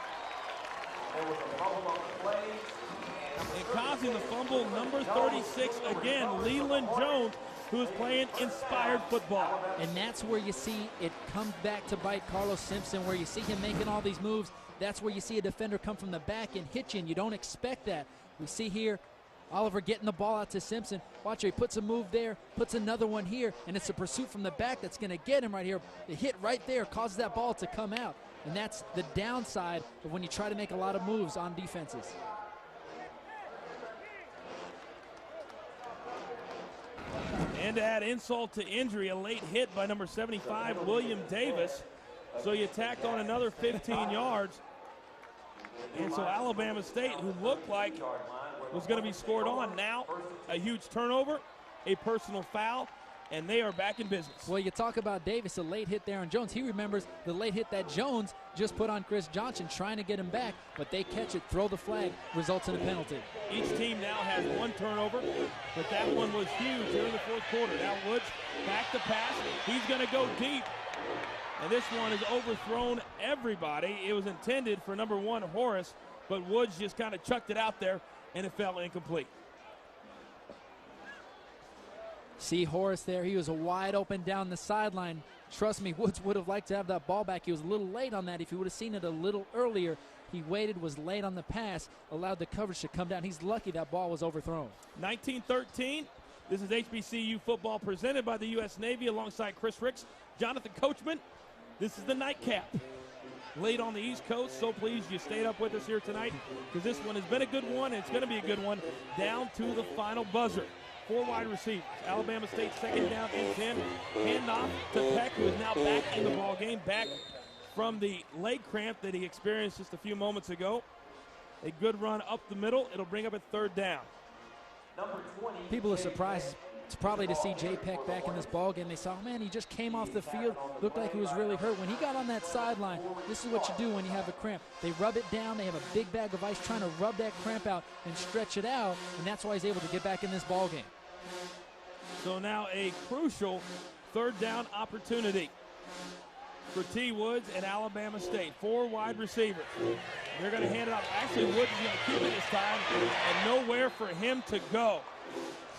And causing the fumble, number 36 again, Leland Jones, who is playing inspired football. And that's where you see it come back to bite Carlos Simpson, where you see him making all these moves. That's where you see a defender come from the back and hit you, and you don't expect that. We see here Oliver getting the ball out to Simpson. Watch her, he puts a move there, puts another one here, and it's a pursuit from the back that's going to get him right here. The hit right there causes that ball to come out, and that's the downside of when you try to make a lot of moves on defenses. And to add insult to injury, a late hit by number 75, William Davis. So you tack on another 15 yards. And so Alabama State, who looked like was going to be scored on, now a huge turnover, a personal foul, and they are back in business. Well, you talk about Davis, a late hit there on Jones. He remembers the late hit that Jones just put on Chris Johnson, trying to get him back, but they catch it, throw the flag, results in a penalty. Each team now has one turnover, but that one was huge here in the fourth quarter. Now Woods back to pass. He's going to go deep, and this one has overthrown everybody. It was intended for number 1, Horace, but Woods just kind of chucked it out there, and it fell incomplete. See Horace there. He was wide open down the sideline. Trust me, Woods would have liked to have that ball back. He was a little late on that. If he would have seen it a little earlier, he waited, was late on the pass, allowed the coverage to come down. He's lucky that ball was overthrown. 19-13. This is HBCU football presented by the U.S. Navy alongside Chris Ricks, Jonathan Coachman. This is the nightcap. Late on the East Coast, so pleased you stayed up with us here tonight because this one has been a good one, and it's going to be a good one down to the final buzzer. 4 wide receivers. Alabama State 2nd down and 10. Handoff to Peck, who is now back in the ball game, back from the leg cramp that he experienced just a few moments ago. A good run up the middle. It'll bring up a 3rd down. People are surprised probably to see Jay Peck back in this ball game. They saw, man, he just came off the field, looked like he was really hurt. When he got on that sideline, this is what you do when you have a cramp. They rub it down. They have a big bag of ice trying to rub that cramp out and stretch it out, and that's why he's able to get back in this ball game. So now a crucial 3rd down opportunity for T. Woods and Alabama State. 4 wide receivers. They're going to hand it off. Actually, Woods is going to keep it this time, and nowhere for him to go.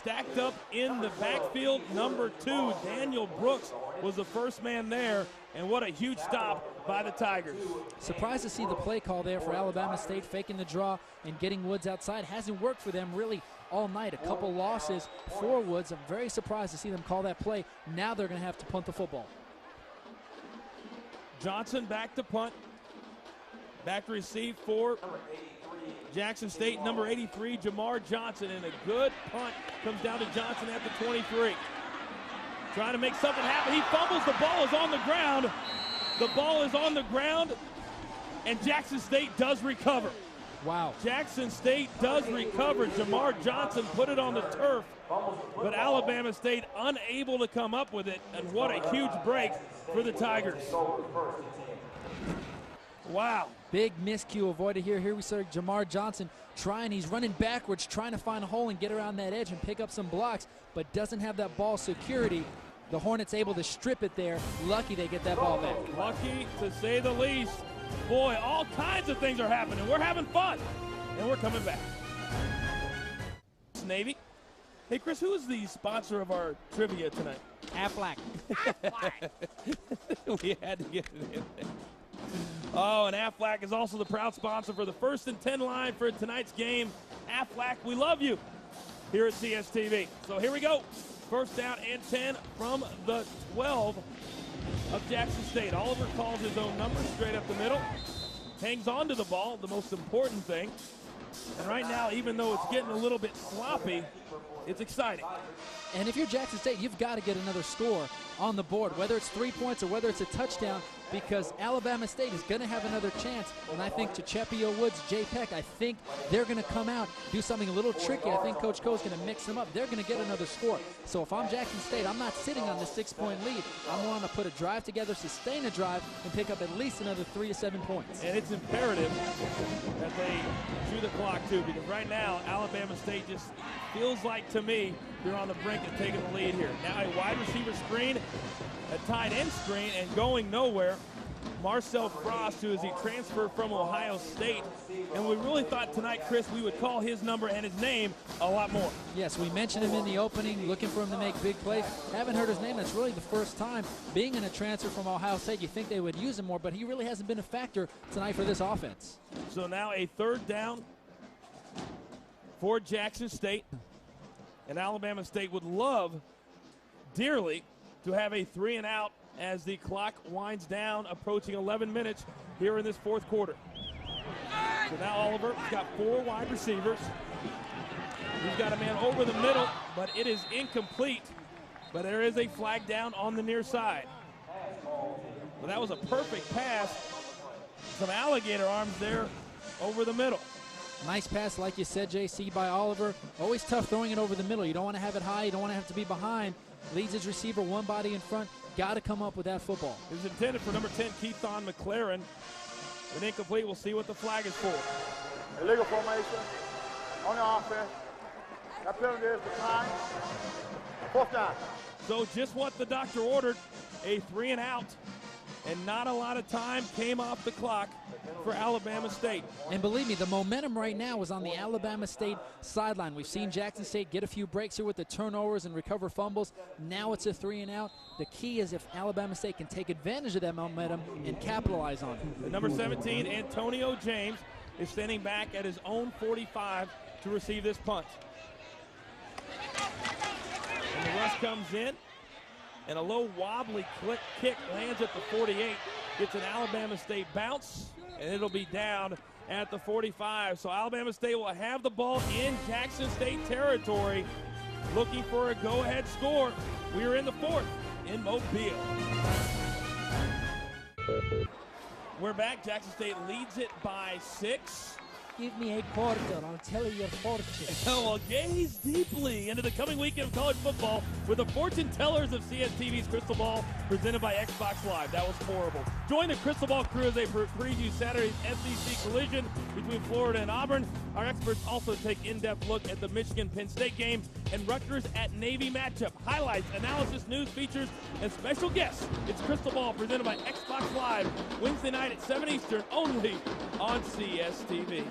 Stacked up in the backfield, number 2, Daniel Brooks was the first man there, and what a huge stop by the Tigers. Surprised to see the play call there for Alabama State, faking the draw and getting Woods outside. Hasn't worked for them really all night. A couple losses for Woods. I'm very surprised to see them call that play. Now they're going to have to punt the football. Johnson back to punt. Back to receive for Jackson State, number 83, Jamar Johnson. And a good punt comes down to Johnson at the 23. Trying to make something happen. He fumbles. The ball is on the ground. The ball is on the ground, and Jackson State does recover. Wow. Jackson State does recover. Jamar Johnson put it on the turf, but Alabama State unable to come up with it, and what a huge break for the Tigers. Wow. Big miscue avoided here. Here we saw Jamar Johnson trying. He's running backwards, trying to find a hole and get around that edge and pick up some blocks, but doesn't have that ball security. The Hornets able to strip it there. Lucky they get that ball back. Lucky, to say the least. Boy, all kinds of things are happening. We're having fun, and we're coming back. Navy. Hey, Chris, who is the sponsor of our trivia tonight? Aflac. We had to get it in there. Oh, and Aflac is also the proud sponsor for the 1st and 10 line for tonight's game. Aflac, we love you here at CSTV. So here we go. 1st down and 10 from the 12 of Jackson State. Oliver calls his own number straight up the middle. Hangs on to the ball, the most important thing. And right now, even though it's getting a little bit sloppy, it's exciting. And if you're Jackson State, you've got to get another score on the board, whether it's 3 points or whether it's a touchdown, because Alabama State is going to have another chance. And I think Chapio Woods, Jay Peck, I think they're going to come out, do something a little tricky. I think Coach Coe's going to mix them up. They're going to get another score. So if I'm Jackson State, I'm not sitting on the 6-point lead. I want to put a drive together, sustain a drive, and pick up at least another 3 to 7 points. And it's imperative that they chew the clock, too, because right now, Alabama State just feels like, to me, they're on the brink of taking the lead here. Now a wide receiver screen, a tight end screen, and going nowhere. Marcel Frost, who is a transfer from Ohio State. And we really thought tonight, Chris, we would call his number and his name a lot more. Yes, we mentioned him in the opening, looking for him to make big plays. Haven't heard his name. That's really the first time being in a transfer from Ohio State. You think they would use him more, but he really hasn't been a factor tonight for this offense. So now a 3rd down for Jackson State. And Alabama State would love dearly to have a 3-and-out as the clock winds down, approaching 11 minutes here in this 4th quarter. So now Oliver's got 4 wide receivers. He's got a man over the middle, but it is incomplete. But there is a flag down on the near side. Well, that was a perfect pass. Some alligator arms there over the middle. Nice pass, like you said, JC, by Oliver. Always tough throwing it over the middle. You don't want to have it high. You don't want to have to be behind. Leads his receiver, one body in front. Got to come up with that football. It was intended for number 10, Keithon McLaren. An incomplete. We'll see what the flag is for. Illegal formation on the offense. That penalty is declined. 4th down. So just what the doctor ordered, a 3-and-out. And not a lot of time came off the clock for Alabama State. And believe me, the momentum right now is on the Alabama State sideline. We've seen Jackson State get a few breaks here with the turnovers and recover fumbles. Now it's a 3-and-out. The key is if Alabama State can take advantage of that momentum and capitalize on it. The number 17, Antonio James, is standing back at his own 45 to receive this punt. And the rush comes in. And a low wobbly kick lands at the 48. Gets an Alabama State bounce, and it'll be down at the 45. So Alabama State will have the ball in Jackson State territory, looking for a go-ahead score. We are in the 4th in Mobile. We're back. Jackson State leads it by 6. Give me a quarter, I'll tell you your fortune. Well, gaze deeply into the coming weekend of college football with the fortune tellers of CSTV's Crystal Ball, presented by Xbox Live. That was horrible. Join the Crystal Ball crew as they preview Saturday's SEC collision between Florida and Auburn. Our experts also take in-depth look at the Michigan-Penn State game and Rutgers at Navy matchup. Highlights, analysis, news, features, and special guests. It's Crystal Ball, presented by Xbox Live, Wednesday night at 7 Eastern, only on CSTV.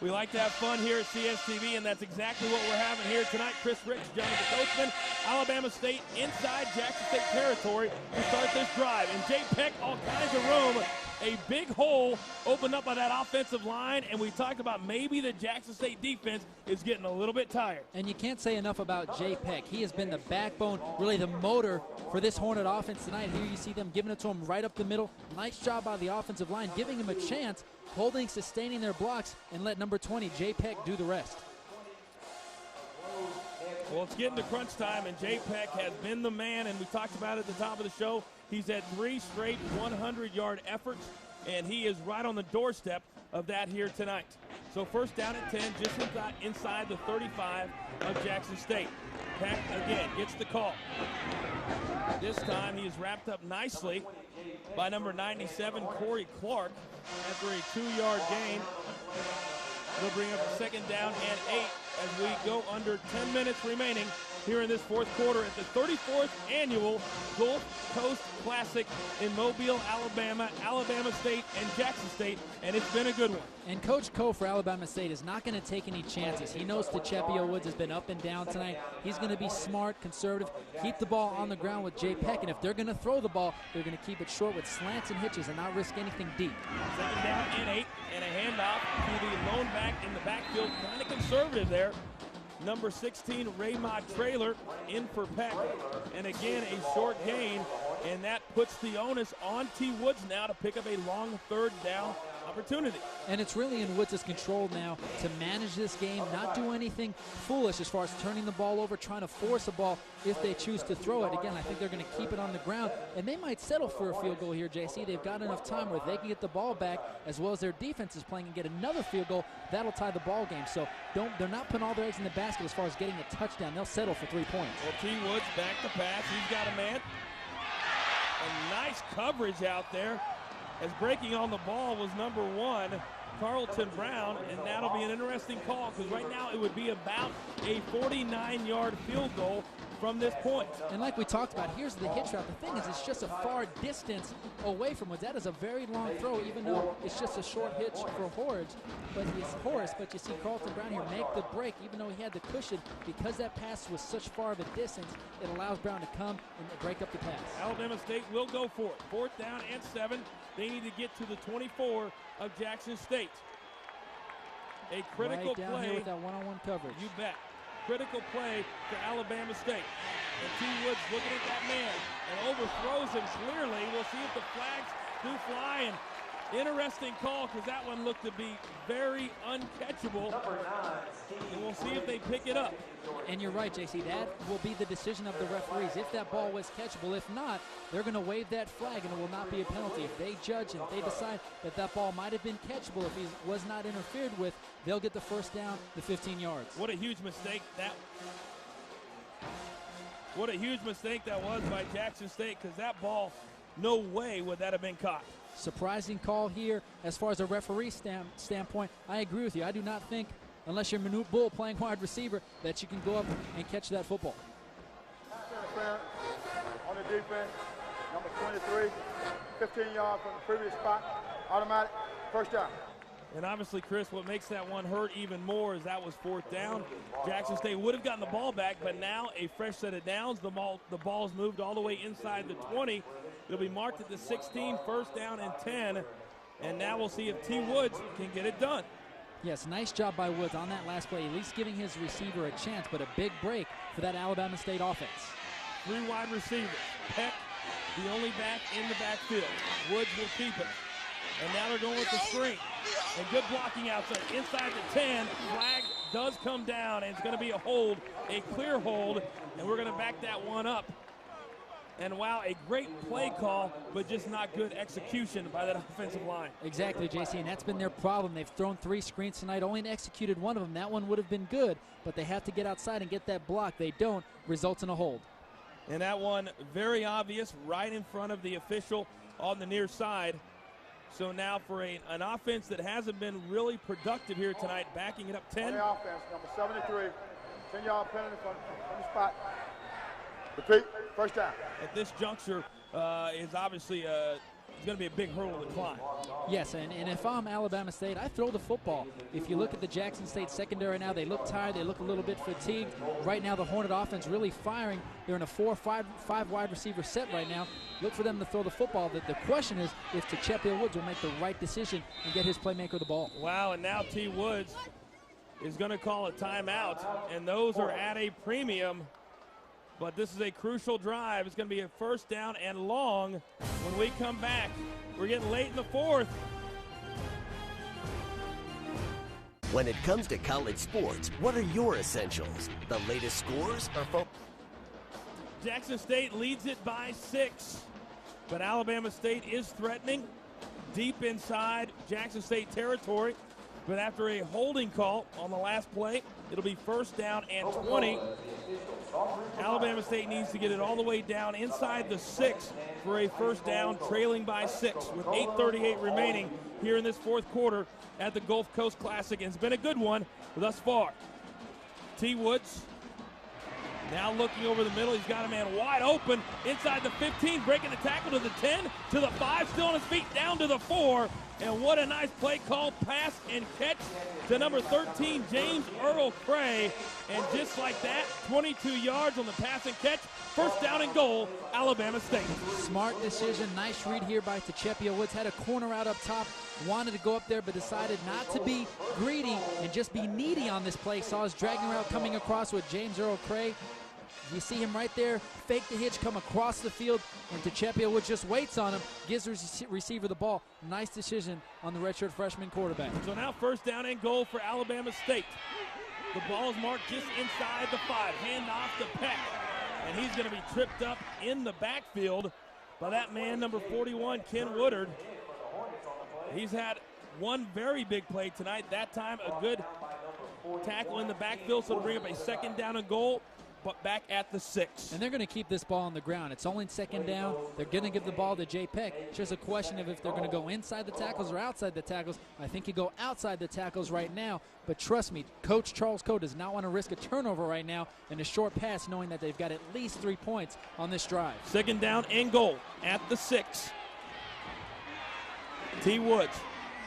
We like to have fun here at CSTV, and that's exactly what we're having here tonight. Chris Ricks, Jonathan Coachman, Alabama State inside Jackson State territory to start this drive. And Jay Peck, all kinds of room. A big hole opened up by that offensive line, and we talked about maybe the Jackson State defense is getting a little bit tired. And you can't say enough about Jay Peck. He has been the backbone, really the motor for this Hornet offense tonight. Here you see them giving it to him right up the middle. Nice job by the offensive line, giving him a chance, holding, sustaining their blocks, and let number 20, Jay Peck, do the rest. Well, it's getting to crunch time, and Jay Peck has been the man, and we talked about it at the top of the show. He's had 3 straight 100-yard efforts, and he is right on the doorstep of that here tonight. So first down at 10, just inside the 35 of Jackson State. Peck, again, gets the call. This time he is wrapped up nicely by number 97, Corey Clark, after a 2-yard gain. They'll bring up a second down and 8 as we go under 10 minutes remaining here in this fourth quarter at the 34th annual Gulf Coast Classic in Mobile, Alabama, Alabama State, and Jackson State, and it's been a good one. And Coach Coe for Alabama State is not going to take any chances. He knows Techepio Woods has been up and down tonight. He's going to be smart, conservative, keep the ball on the ground with Jay Peck, and if they're going to throw the ball, they're going to keep it short with slants and hitches and not risk anything deep. Second down and 8, and a handoff to the lone back in the backfield, kind of conservative there. Number 16, Raymond Traylor, in for Peck. And again, a short gain, and that puts the onus on T. Woods now to pick up a long third down opportunity. And it's really in Woods' control now to manage this game, not do anything foolish as far as turning the ball over, trying to force a ball if they choose to throw it. Again, I think they're going to keep it on the ground, and they might settle for a field goal here, JC. They've got enough time where they can get the ball back as well as their defense is playing and get another field goal. That'll tie the ball game. So they're not putting all their eggs in the basket as far as getting a touchdown. They'll settle for 3 points. Well, T. Woods back to pass. He's got a man. A nice coverage out there, as breaking on the ball was number 1, Carlton Brown, and that'll be an interesting call because right now it would be about a 49-yard field goal from this point. And like we talked about, here's the hitch route. The thing is, it's just a far distance away from Woods. That is a very long throw, even though it's just a short hitch for Horace. But you see Carlton Brown here make the break, even though he had the cushion. Because that pass was such far of a distance, it allows Brown to come and break up the pass. Alabama State will go for it. 4th down and 7. They need to get to the 24 of Jackson State. A critical right down play here with that one-on-one coverage. You bet. Critical play for Alabama State. And T. Woods looking at that man and overthrows him clearly. We'll see if the flags do fly. And interesting call because that one looked to be very uncatchable. And we'll see if they pick it up. And you're right, JC. That will be the decision of the referees. If that ball was catchable, if not, they're going to wave that flag and it will not be a penalty. If they judge and if they decide that that ball might have been catchable, if he was not interfered with, they'll get the first down, the 15 yards. What a huge mistake that was by Jackson State, because that ball, no way would that have been caught. Surprising call here as far as a referee standpoint. I agree with you. I do not think, unless you're Manute Bull playing wide receiver, that you can go up and catch that football. On the defense, number 23, 15 yards from the previous spot, automatic, first down. And obviously, Chris, what makes that one hurt even more is that was 4th down. Jackson State would have gotten the ball back, but now a fresh set of downs. The ball's moved all the way inside the 20. It'll be marked at the 16, 1st down and 10. And now we'll see if T. Woods can get it done. Yes, nice job by Woods on that last play, at least giving his receiver a chance, but a big break for that Alabama State offense. 3 wide receivers. Peck, the only back in the backfield. Woods will keep it. And now they're going with the screen. And good blocking outside. Inside the 10, flag does come down, and it's going to be a hold, a clear hold, and we're going to back that one up. And wow, a great play call, but just not good execution by that offensive line. Exactly, JC, and that's been their problem. They've thrown 3 screens tonight, only executed one of them. That one would have been good, but they have to get outside and get that block. They don't, results in a hold. And that one, very obvious, right in front of the official on the near side. So now for an offense that hasn't been really productive here tonight, backing it up 10. On the offense, number 73, 10-yard penalty from the spot. Repeat, first down. At this juncture is obviously It's going to be a big hurdle to climb. Yes, and if I'm Alabama State, I throw the football. If you look at the Jackson State secondary now, they look tired. They look a little bit fatigued. Right now, the Hornet offense really firing. They're in a 4-5 wide receiver set right now. Look for them to throw the football. The question is if Techepiel Woods will make the right decision and get his playmaker the ball. Wow, and now T. Woods is going to call a timeout, and those are at a premium. But this is a crucial drive. It's going to be a first down and long when we come back. We're getting late in the fourth. When it comes to college sports, what are your essentials? The latest scores or Jackson State leads it by 6, but Alabama State is threatening deep inside Jackson State territory. But after a holding call on the last play, it'll be first down and 20. Alabama State needs to get it all the way down inside the 6 for a first down, trailing by 6 with 8:38 remaining here in this fourth quarter at the Gulf Coast Classic. And it's been a good one thus far. T. Woods now looking over the middle. He's got a man wide open inside the 15, breaking the tackle to the 10, to the 5, still on his feet, down to the 4. And what a nice play call, pass and catch to number 13, James Earl Cray. And just like that, 22 yards on the pass and catch. First down and goal, Alabama State. Smart decision. Nice read here by Techepiel Woods. Had a corner out up top. Wanted to go up there, but decided not to be greedy and just be needy on this play. Saw his dragging route coming across with James Earl Cray. You see him right there, fake the hitch, come across the field, and Techepiel Woods just waits on him, gives the receiver the ball. Nice decision on the redshirt freshman quarterback. So now first down and goal for Alabama State. The ball is marked just inside the 5. Hand off to Peck, and he's going to be tripped up in the backfield by that man, number 41, Ken Woodard. He's had one very big play tonight. That time a good tackle in the backfield, so to bring up a second down and goal, but back at the 6. And they're going to keep this ball on the ground. It's only second down. They're going to give the ball to Jay Peck. It's just a question of if they're going to go inside the tackles or outside the tackles. I think you go outside the tackles right now. But trust me, Coach Charles Coe does not want to risk a turnover right now in a short pass, knowing that they've got at least 3 points on this drive. Second down and goal at the 6. T. Woods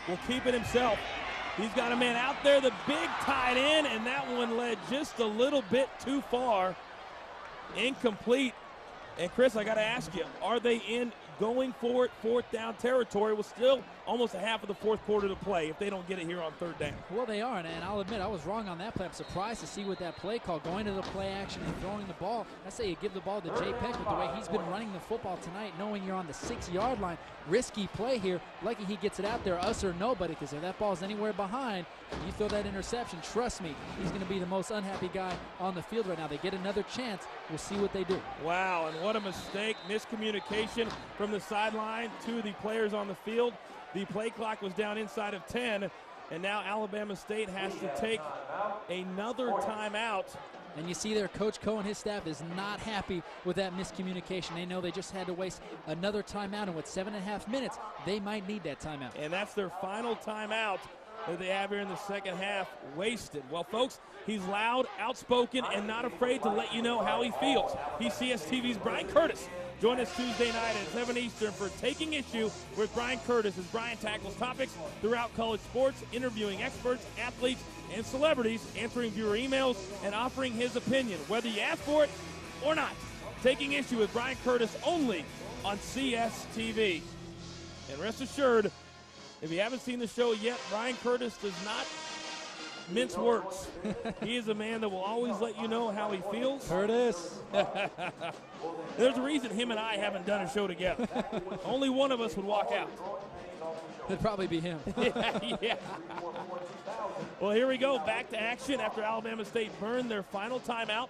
will keep it himself. He's got a man out there, the big tight end, and that one led just a little bit too far. Incomplete. And Chris, I got to ask you, are they in going for it, fourth down territory with still almost a half of the fourth quarter to play if they don't get it here on third down? Well, they are, and I'll admit I was wrong on that play. I'm surprised to see with that play call, going to the play action and throwing the ball. I say you give the ball to Jay Peck with the way he's been running the football tonight, knowing you're on the 6-yard line. Risky play here. Lucky he gets it out there, us or nobody, because if that ball's anywhere behind, you throw that interception, trust me, he's going to be the most unhappy guy on the field right now. They get another chance. We'll see what they do. Wow, and what a mistake. Miscommunication from the sideline to the players on the field. The play clock was down inside of 10, and now Alabama State has to take another timeout. And you see there, Coach Coe and his staff is not happy with that miscommunication. They know they just had to waste another timeout, and with 7.5 minutes, they might need that timeout. And that's their final timeout that they have here in the second half, wasted. Well, folks, he's loud, outspoken, and not afraid to let you know how he feels. He's CSTV's Brian Curtis. Join us Tuesday night at 7 Eastern for Taking Issue with Brian Curtis as Brian tackles topics throughout college sports, interviewing experts, athletes, and celebrities, answering viewer emails, and offering his opinion, whether you ask for it or not. Taking Issue with Brian Curtis only on CSTV. And rest assured, if you haven't seen the show yet, Brian Curtis does not mince words. He is a man that will always let you know how he feels. Curtis. There's a reason him and I haven't done a show together. Only one of us would walk out. It'd probably be him. Yeah. Well, here we go. Back to action after Alabama State burned their final timeout.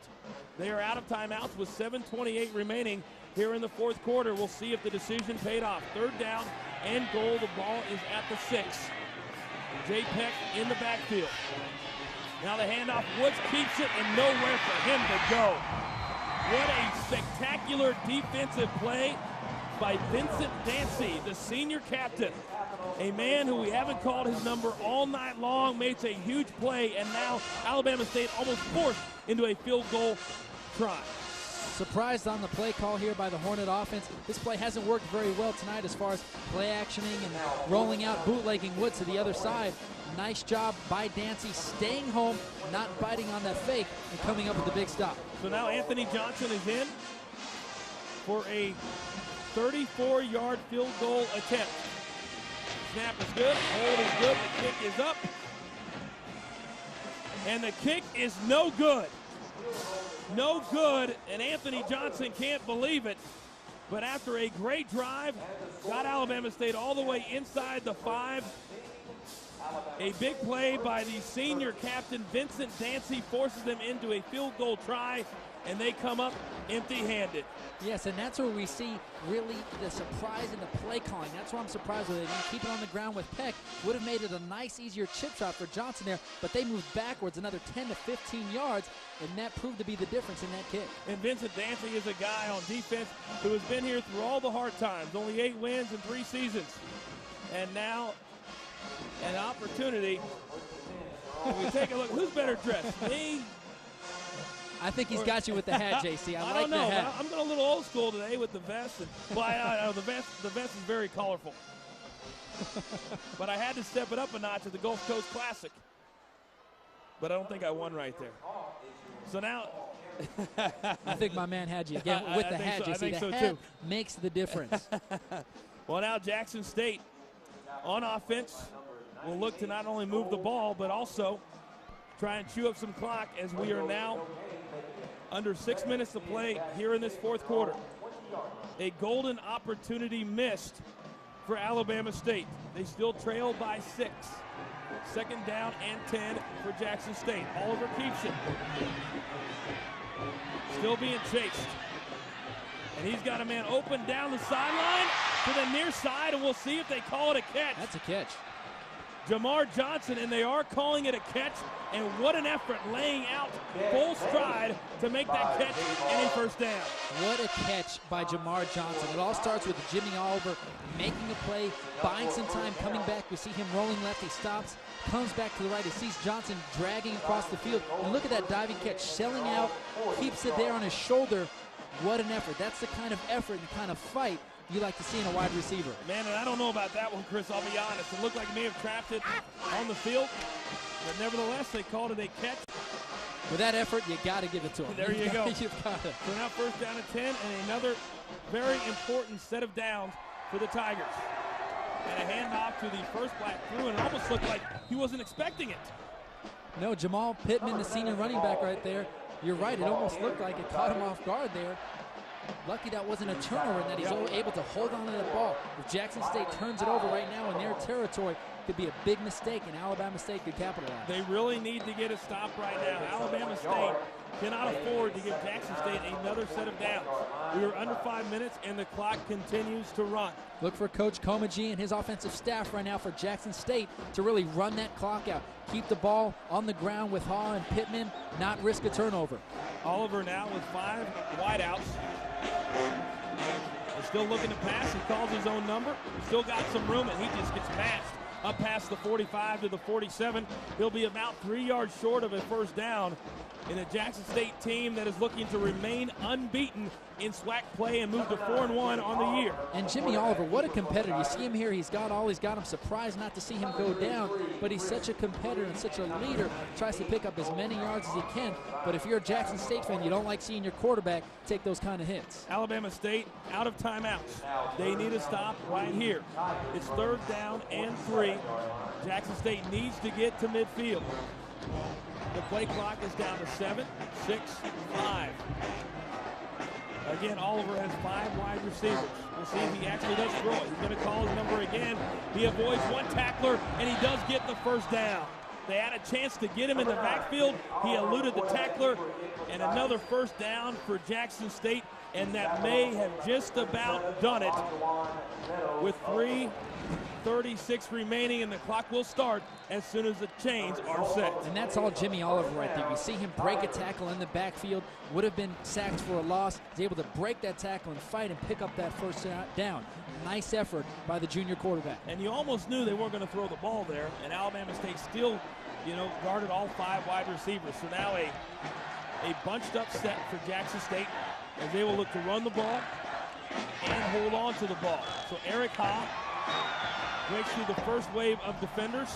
They are out of timeouts with 7:28 remaining here in the fourth quarter. We'll see if the decision paid off. Third down and goal. The ball is at the 6. Jay Peck in the backfield. Now the handoff. Woods keeps it and nowhere for him to go. What a spectacular defensive play by Vincent Dancy, the senior captain. A man who we haven't called his number all night long, makes a huge play, and now Alabama State almost forced into a field goal try. Surprised on the play call here by the Hornet offense. This play hasn't worked very well tonight as far as play actioning and rolling out, bootlegging Woods to the other side. Nice job by Dancy staying home, not biting on that fake, and coming up with the big stop. So now Anthony Johnson is in for a 34-yard field goal attempt. Snap is good, hold is good, the kick is up. And the kick is no good. No good, and Anthony Johnson can't believe it. But after a great drive, got Alabama State all the way inside the 5. A big play by the senior captain, Vincent Dancy, forces them into a field goal try, and they come up empty-handed. Yes, and that's where we see really the surprise in the play calling. That's why I'm surprised with it. And keep it on the ground with Peck would have made it a nice, easier chip shot for Johnson there, but they moved backwards another 10 to 15 yards, and that proved to be the difference in that kick. And Vincent Dancy is a guy on defense who has been here through all the hard times, only 8 wins in 3 seasons. And now an opportunity. If we take a look, who's better dressed, me? I think he's got you with the hat, JC. I like don't know. the hat. I'm going a little old school today with the vest. And, well, I know the vest is very colorful. But I had to step it up a notch at the Gulf Coast Classic. But I don't think I won right there. So now. I think my man had you again with the hat, JC. I think so the hat too. makes the difference. Well, now Jackson State on offense will look to not only move the ball, but also try and chew up some clock as we are now under 6 minutes to play here in this 4th quarter. A golden opportunity missed for Alabama State. They still trail by 6. 2nd down and 10 for Jackson State. Oliver keeps it. Still being chased. And he's got a man open down the sideline to the near side, and we'll see if they call it a catch. That's a catch. Jamar Johnson, and they are calling it a catch, and what an effort laying out full stride to make that catch and a 1st down. What a catch by Jamar Johnson. It all starts with Jimmy Oliver making a play, buying some time, coming back. We see him rolling left. He stops, comes back to the right. He sees Johnson dragging across the field. And look at that diving catch, selling out, keeps it there on his shoulder. What an effort. That's the kind of effort and the kind of fight you like to see in a wide receiver. Man, and I don't know about that one, Chris, I'll be honest. It looked like he may have trapped it on the field, but nevertheless, they called it a catch. With that effort, you got to give it to him. There you go. You've got it. So now 1st down and 10, and another very important set of downs for the Tigers. And a handoff to the first black through, and it almost looked like he wasn't expecting it. No, Jamal Pittman, the senior running back right there. You're right, it almost looked like it caught him off guard there. Lucky that wasn't a turnover and that he's able to hold on to the ball. If Jackson State turns it over right now in their territory, it could be a big mistake, and Alabama State could capitalize. They really need to get a stop right now. Alabama State cannot afford to give Jackson State another set of downs. We are under 5 minutes, and the clock continues to run. Look for Coach Comagee and his offensive staff right now for Jackson State to really run that clock out. Keep the ball on the ground with Haw and Pittman, not risk a turnover. Oliver now with 5 wideouts. He's still looking to pass. He calls his own number. Still got some room, and he just gets matched up past the 45 to the 47. He'll be about 3 yards short of a 1st down in a Jackson State team that is looking to remain unbeaten in SWAC play and move to 4-1 on the year. And Jimmy Oliver, what a competitor. You see him here, he's got all he's got. I'm surprised not to see him go down, but he's such a competitor and such a leader. Tries to pick up as many yards as he can, but if you're a Jackson State fan, you don't like seeing your quarterback take those kind of hits. Alabama State out of timeouts. They need a stop right here. It's 3rd down and 3. Jackson State needs to get to midfield. The play clock is down to 7, 6, 5. Again, Oliver has 5 wide receivers. We'll see if he actually does throw it. He's going to call his number again. He avoids one tackler, and he does get the 1st down. They had a chance to get him in the backfield. He eluded the tackler, and another 1st down for Jackson State, and that may have just about done it with 3:36 remaining, and the clock will start as soon as the chains are set. And that's all Jimmy Oliver right there. You see him break a tackle in the backfield, would have been sacked for a loss. He's able to break that tackle and fight and pick up that 1st down. Nice effort by the junior quarterback. And you almost knew they weren't going to throw the ball there, and Alabama State still, guarded all 5 wide receivers. So now a bunched up set for Jackson State. as they will look to run the ball and hold on to the ball. So Eric Ha breaks through the first wave of defenders,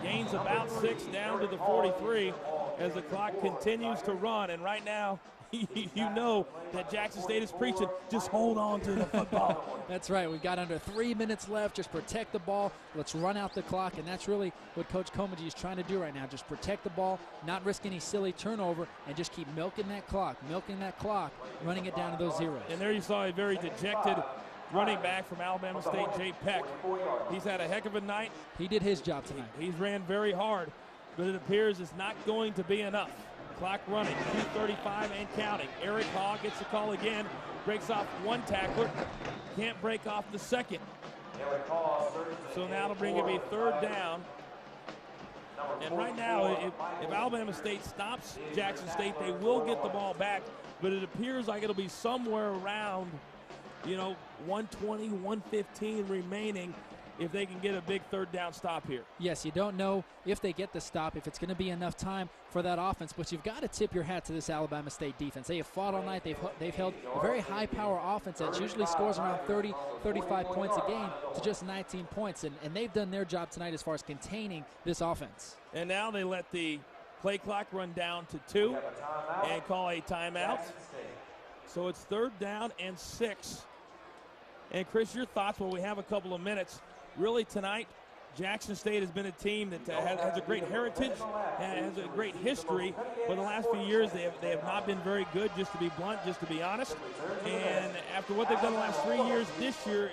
gains about 6 down to the 43 as the clock continues to run. And right now, you know that Jackson State is preaching, just hold on to the football. That's right. We've got under 3 minutes left. Just protect the ball. Let's run out the clock. And that's really what Coach Komeji is trying to do right now. Just protect the ball, not risk any silly turnover, and just keep milking that clock, running it down to those zeros. And there you saw a very dejected running back from Alabama State, Jay Peck. He's had a heck of a night. He did his job tonight. He's ran very hard, but it appears it's not going to be enough. Clock running, 2:35 and counting. Eric Hall gets the call again, breaks off one tackler, can't break off the second. So now it'll bring him a 3rd down. And right now, if Alabama State stops Jackson State, they will get the ball back, but it appears like it'll be somewhere around, 120, 115 remaining if they can get a big 3rd down stop here. Yes, you don't know if they get the stop, if it's going to be enough time for that offense, but you've got to tip your hat to this Alabama State defense. They have fought all night. They've held a very high-power offense that usually scores around 30, 35 points a game to just 19 points, and they've done their job tonight as far as containing this offense. And now they let the play clock run down to 2 and call a timeout. So it's 3rd down and 6. And Chris, your thoughts while we have a couple of minutes. Really tonight, Jackson State has been a team that has a great heritage and has a great history, but the last few years they have not been very good, just to be blunt, just to be honest. And after what they've done the last 3 years, this year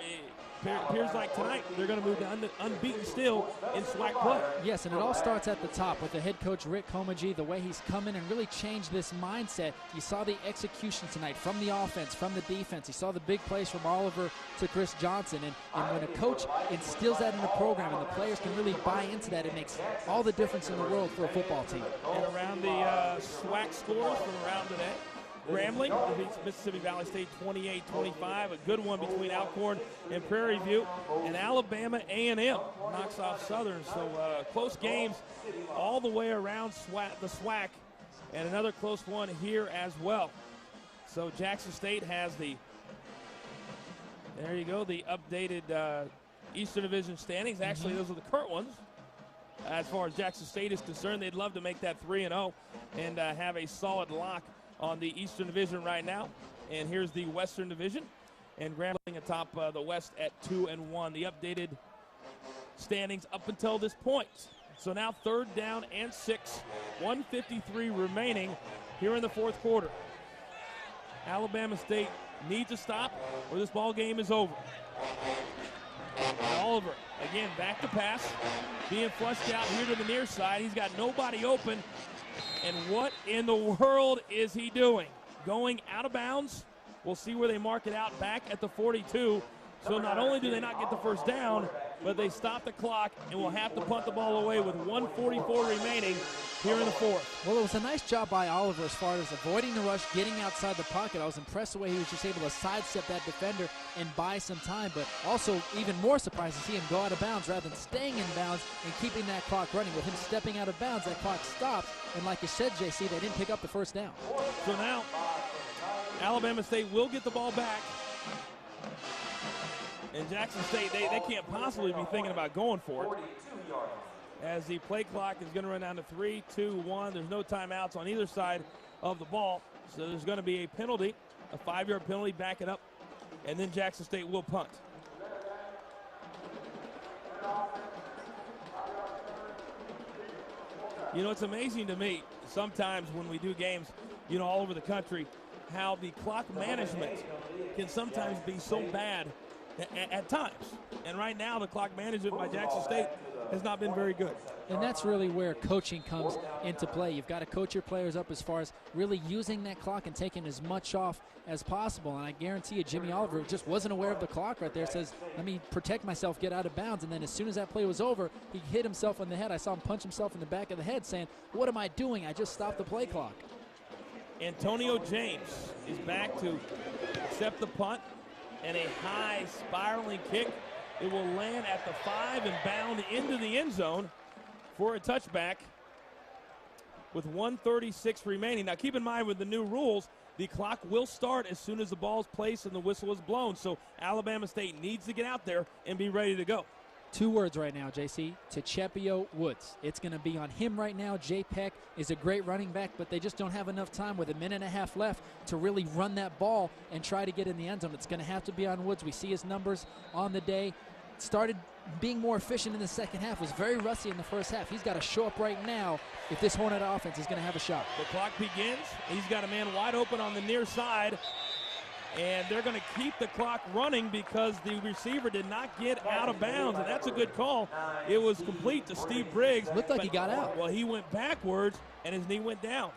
it appears like tonight they're going to move to unbeaten still in SWAC play. Yes, and it all starts at the top with the head coach Rick Komeji, the way he's come in and really changed this mindset. You saw the execution tonight from the offense, from the defense. You saw the big plays from Oliver to Chris Johnson. And when a coach instills that in the program and the players can really buy into that, it makes all the difference in the world for a football team. And around the SWAC scores from around today, Grambling defeats Mississippi Valley State 28-25. A good one between Alcorn and Prairie View. And Alabama A&M knocks off Southern. So close games all the way around the SWAC. And another close one here as well. So Jackson State has the updated Eastern Division standings. Actually, those are the current ones. As far as Jackson State is concerned, they'd love to make that 3-0 and have a solid lock on the Eastern Division right now. And here's the Western Division, and Grambling atop the West at 2-1. The updated standings up until this point. So now 3rd down and 6, 1:53 remaining here in the 4th quarter. Alabama State needs a stop or this ball game is over. And Oliver, again, back to pass, being flushed out here to the near side. He's got nobody open. And what in the world is he doing? Going out of bounds. We'll see where they mark it out back at the 42. So not only do they not get the 1st down, but they stop the clock and will have to punt the ball away with 1:44 remaining here in the 4th. Well, it was a nice job by Oliver as far as avoiding the rush, getting outside the pocket. I was impressed the way he was just able to sidestep that defender and buy some time, but also even more surprised to see him go out of bounds rather than staying in bounds and keeping that clock running. With him stepping out of bounds, that clock stopped, and like you said, JC, they didn't pick up the 1st down. So now Alabama State will get the ball back. And Jackson State, they can't possibly be thinking about going for it, as the play clock is going to run down to 3, 2, 1. There's no timeouts on either side of the ball, so there's going to be a penalty, a 5-yard penalty, back it up, and then Jackson State will punt. It's amazing to me sometimes when we do games, all over the country, how the clock management can sometimes be so bad at times. And right now, the clock management by Jackson State has not been very good. And that's really where coaching comes into play. You've got to coach your players up as far as really using that clock and taking as much off as possible. And I guarantee you, Jimmy Oliver just wasn't aware of the clock right there. Says, let me protect myself, get out of bounds. And then as soon as that play was over, he hit himself on the head. I saw him punch himself in the back of the head saying, what am I doing? I just stopped the play clock. Antonio James is back to accept the punt, and a high spiraling kick. It will land at the 5 and bound into the end zone for a touchback. with 1:36 remaining. Now keep in mind with the new rules, the clock will start as soon as the ball is placed and the whistle is blown. So Alabama State needs to get out there and be ready to go. 2 words right now, JC, Techepio Woods. It's going to be on him right now. Jay Peck is a great running back, but they just don't have enough time with a minute and a half left to really run that ball and try to get in the end zone. It's going to have to be on Woods. We see his numbers on the day. Started being more efficient in the second half, was very rusty in the first half. He's got to show up right now if this Hornet offense is going to have a shot. The clock begins. He's got a man wide open on the near side. And they're going to keep the clock running because the receiver did not get out of bounds, and that's a good call. It was complete to Steve Briggs. Looked like he got out. Well, he went backwards, and his knee went down.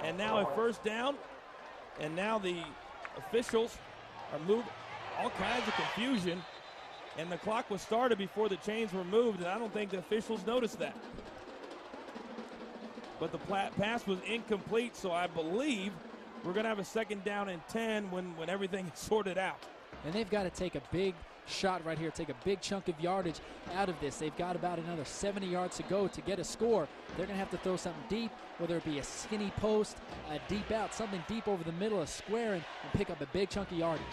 And now a first down, and now the officials are moved. All kinds of confusion, and the clock was started before the chains were moved, and I don't think the officials noticed that. But the pass was incomplete, so I believe we're going to have a second down and 10 when everything is sorted out. And they've got to take a big shot right here, take a big chunk of yardage out of this. They've got about another 70 yards to go to get a score. They're going to have to throw something deep, whether it be a skinny post, a deep out, something deep over the middle, a square, and pick up a big chunk of yardage.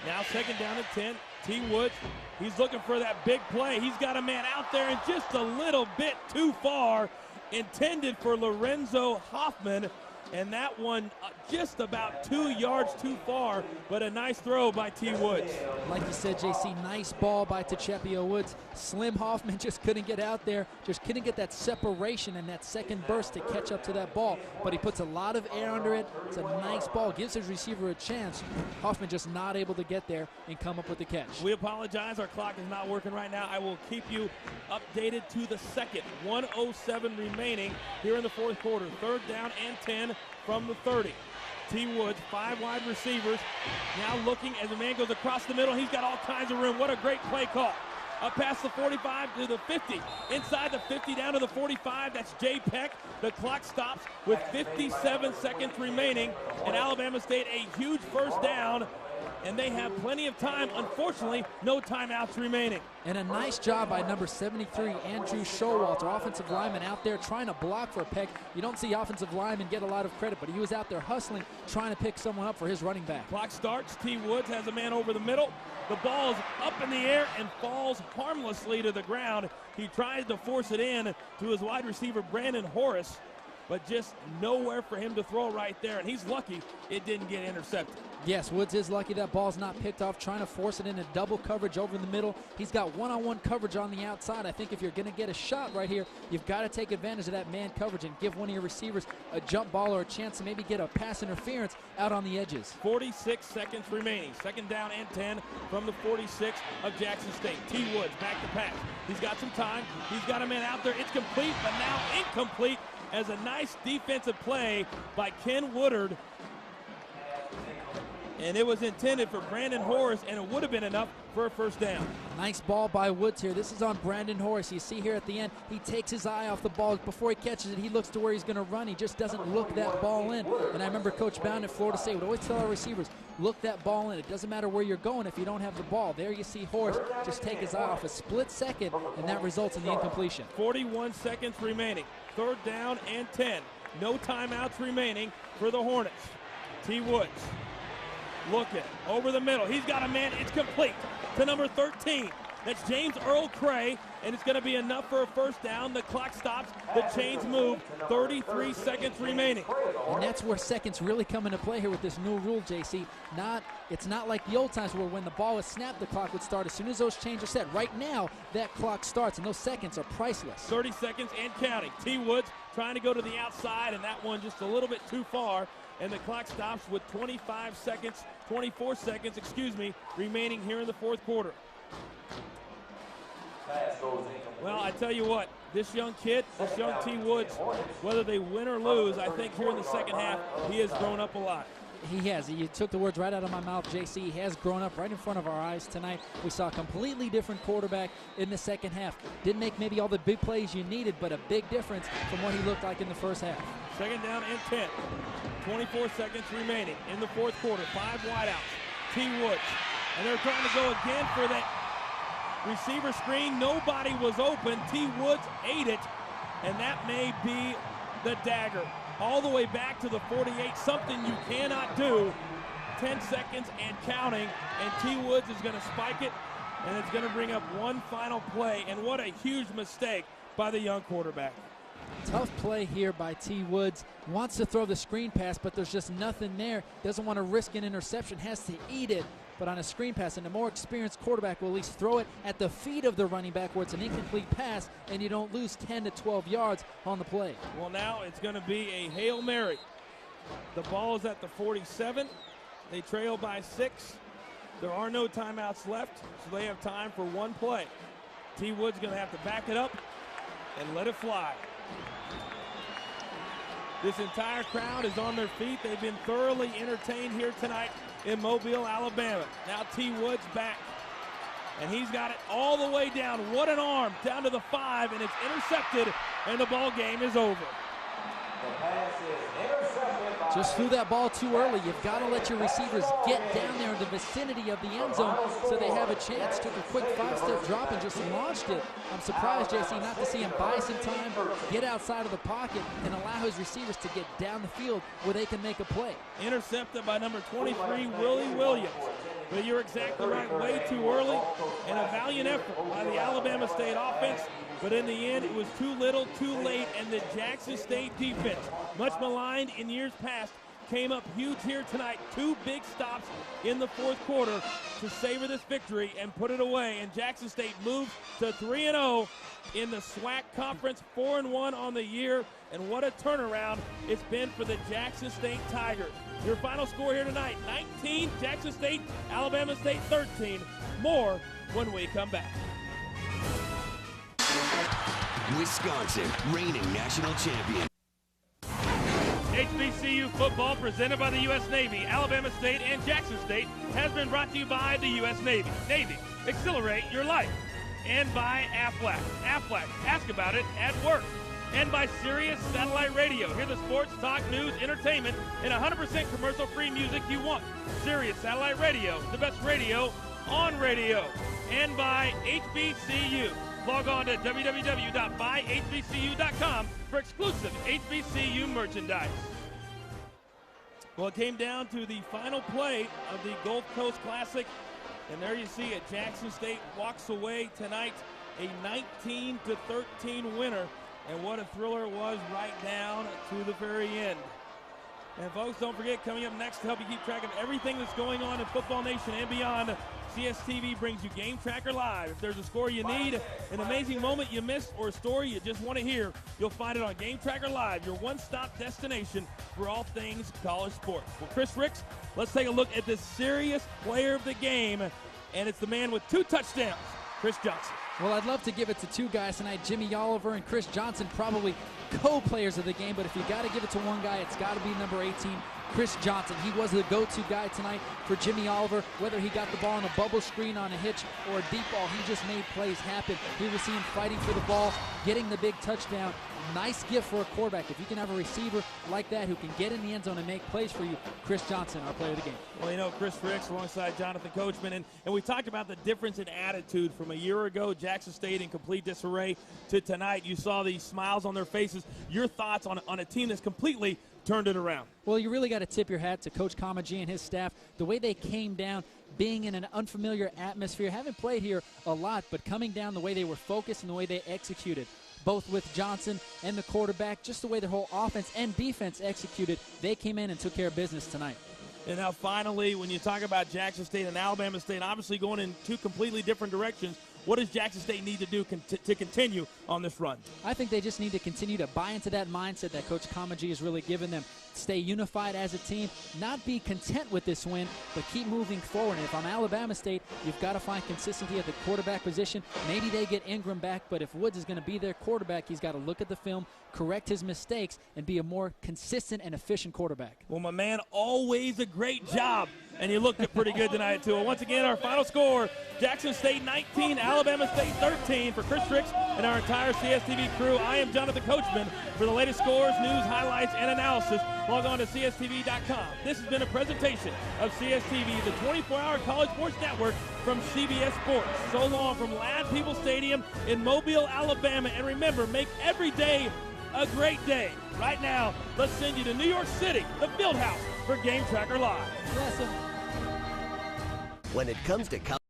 Now second down and 10. T. Woods, he's looking for that big play. He's got a man out there and just a little bit too far, intended for Lorenzo Hoffman. And that one just about 2 yards too far, but a nice throw by T. Woods. Like you said, JC, nice ball by Techepio Woods. Slim Hoffman just couldn't get out there, just couldn't get that separation and that second burst to catch up to that ball. But he puts a lot of air under it. It's a nice ball, gives his receiver a chance. Hoffman just not able to get there and come up with the catch. We apologize. Our clock is not working right now. I will keep you updated to the second. 1:07 remaining here in the fourth quarter. Third down and 10 from the 30. T. Woods, 5 wide receivers. Now looking as the man goes across the middle. He's got all kinds of room. What a great play call. Up past the 45 to the 50. Inside the 50 down to the 45. That's Jay Peck. The clock stops with 57 seconds remaining. And Alabama State a huge first down. And they have plenty of time. Unfortunately, no timeouts remaining. And a nice job by number 73, Andrew Showalter, offensive lineman out there trying to block for Peck. You don't see offensive linemen get a lot of credit, but he was out there hustling, trying to pick someone up for his running back. Clock starts. T. Woods has a man over the middle. The ball is up in the air and falls harmlessly to the ground. He tries to force it in to his wide receiver, Brandon Horace, but just nowhere for him to throw right there. And he's lucky it didn't get intercepted. Yes, Woods is lucky that ball's not picked off, trying to force it into double coverage over the middle. He's got one-on-one coverage on the outside. I think if you're going to get a shot right here, you've got to take advantage of that man coverage and give one of your receivers a jump ball or a chance to maybe get a pass interference out on the edges. 46 seconds remaining. Second down and 10 from the 46 of Jackson State. T. Woods back to pass. He's got some time. He's got a man out there. It's complete, but now incomplete as a nice defensive play by Ken Woodard. And it was intended for Brandon Horace, and it would have been enough for a first down. Nice ball by Woods here. This is on Brandon Horace. You see here at the end, he takes his eye off the ball. Before he catches it, he looks to where he's going to run. He just doesn't look that ball in. And I remember Coach Bound at Florida State would always tell our receivers, look that ball in. It doesn't matter where you're going if you don't have the ball. There you see Horace just take his eye off a split second, and that results in the incompletion. 41 seconds remaining. Third down and 10. No timeouts remaining for the Hornets. T. Woods looking over the middle. He's got a man. It's complete to number 13. That's James Earl Cray, and it's going to be enough for a first down. The clock stops. The chains move. 33 seconds remaining. And that's where seconds really come into play here with this new rule, JC. It's not like the old times where when the ball is snapped, the clock would start as soon as those chains are set. Right now, that clock starts, and those seconds are priceless. 30 seconds and counting. T. Woods trying to go to the outside, and that one just a little bit too far. And the clock stops with 24 seconds, remaining here in the fourth quarter. Well, I tell you what, this young kid, this young T. Woods, whether they win or lose, I think here in the second half, he has grown up a lot. He has. You took the words right out of my mouth, JC. He has grown up right in front of our eyes tonight. We saw a completely different quarterback in the second half. Didn't make maybe all the big plays you needed, but a big difference from what he looked like in the first half. Second down and 10. 24 seconds remaining in the fourth quarter. 5 wideouts. T. Woods. And they're trying to go again for that receiver screen. Nobody was open. T. Woods ate it. and that may be the dagger. All the way back to the 48, something you cannot do. 10 seconds and counting, and T. Woods is going to spike it, and it's going to bring up one final play, and what a huge mistake by the young quarterback. Tough play here by T. Woods. Wants to throw the screen pass, but there's just nothing there. Doesn't want to risk an interception, has to eat it. But on a screen pass, and a more experienced quarterback will at least throw it at the feet of the running back where it's an incomplete pass, and you don't lose 10 to 12 yards on the play. Well, now it's going to be a Hail Mary. The ball is at the 47. They trail by 6. There are no timeouts left, so they have time for one play. T. Wood's going to have to back it up and let it fly. This entire crowd is on their feet. They've been thoroughly entertained here tonight in Mobile, Alabama. Now T. Wood's back, and he's got it all the way down. What an arm, down to the 5, and it's intercepted, and the ball game is over. The pass is intercepted by Just threw that ball too early. You've got to let your receivers get down there in the vicinity of the end zone so they have a chance. Took a quick 5-step drop and just launched it. I'm surprised, JC, not to see him buy some time, get outside of the pocket, and allow his receivers to get down the field where they can make a play. Intercepted by number 23, Willie Williams. But you're exactly right, way too early, and a valiant effort by the Alabama State offense. But in the end, it was too little, too late, and the Jackson State defense, much maligned in years past, came up huge here tonight. 2 big stops in the fourth quarter to savor this victory and put it away. And Jackson State moves to 3-0 in the SWAC Conference, 4-1 on the year. And what a turnaround it's been for the Jackson State Tigers. Your final score here tonight, 19, Jackson State, Alabama State 13. More when we come back. Wisconsin, reigning national champion. HBCU football presented by the U.S. Navy, Alabama State, and Jackson State has been brought to you by the U.S. Navy. Navy, accelerate your life. And by Aflac. Aflac, ask about it at work. And by Sirius Satellite Radio. Hear the sports, talk, news, entertainment, and 100% commercial-free music you want. Sirius Satellite Radio, the best radio on radio. And by HBCU. Log on to www.buyhbcu.com for exclusive HBCU merchandise. Well, it came down to the final play of the Gulf Coast Classic, and there you see it. Jackson State walks away tonight a 19-13 winner, and what a thriller it was right down to the very end. And folks, don't forget, coming up next to help you keep track of everything that's going on in Football Nation and beyond, CSTV brings you Game Tracker Live. If there's a score you need, an amazing moment you missed, or a story you just want to hear, you'll find it on Game Tracker Live, your one-stop destination for all things college sports. Well, Chris Ricks, let's take a look at the serious player of the game, and it's the man with 2 touchdowns, Chris Johnson. Well, I'd love to give it to 2 guys tonight, Jimmy Oliver and Chris Johnson, probably co-players of the game, but if you got to give it to one guy, it's got to be number 18, Chris Johnson. He was the go-to guy tonight for Jimmy Oliver. Whether he got the ball on a bubble screen on a hitch or a deep ball, he just made plays happen. Here we see him fighting for the ball, getting the big touchdown. Nice gift for a quarterback. If you can have a receiver like that who can get in the end zone and make plays for you, Chris Johnson, our player of the game. Well, you know, Chris Ricks alongside Jonathan Coachman, and we talked about the difference in attitude from a year ago, Jackson State in complete disarray, to tonight. You saw these smiles on their faces. Your thoughts on a team that's completely turned it around? Well, you really got to tip your hat to Coach Kamaji and his staff. The way they came down, being in an unfamiliar atmosphere, haven't played here a lot, but coming down, the way they were focused and the way they executed, both with Johnson and the quarterback, just the way the whole offense and defense executed, they came in and took care of business tonight. And now finally, when you talk about Jackson State and Alabama State, obviously going in 2 completely different directions, what does Jackson State need to do to continue on this run? I think they just need to continue to buy into that mindset that Coach Kamaji has really given them. Stay unified as a team, not be content with this win, but keep moving forward. And if I'm Alabama State, you've got to find consistency at the quarterback position. Maybe they get Ingram back, but if Woods is going to be their quarterback, he's got to look at the film, correct his mistakes, and be a more consistent and efficient quarterback. Well, my man, always a great job, and you looked pretty good tonight, too. Once again, our final score, Jackson State 19, Alabama State 13. For Chris Ricks and our entire CSTV crew, I am Jonathan Coachman. For the latest scores, news, highlights, and analysis, Log on to CSTV.com. This has been a presentation of CSTV, the 24-hour college sports network from CBS Sports. So long from Lad People Stadium in Mobile, Alabama. And remember, make every day a great day. Right now, let's send you to New York City, the Fieldhouse, for Game Tracker Live. Bless 'em. When it comes to college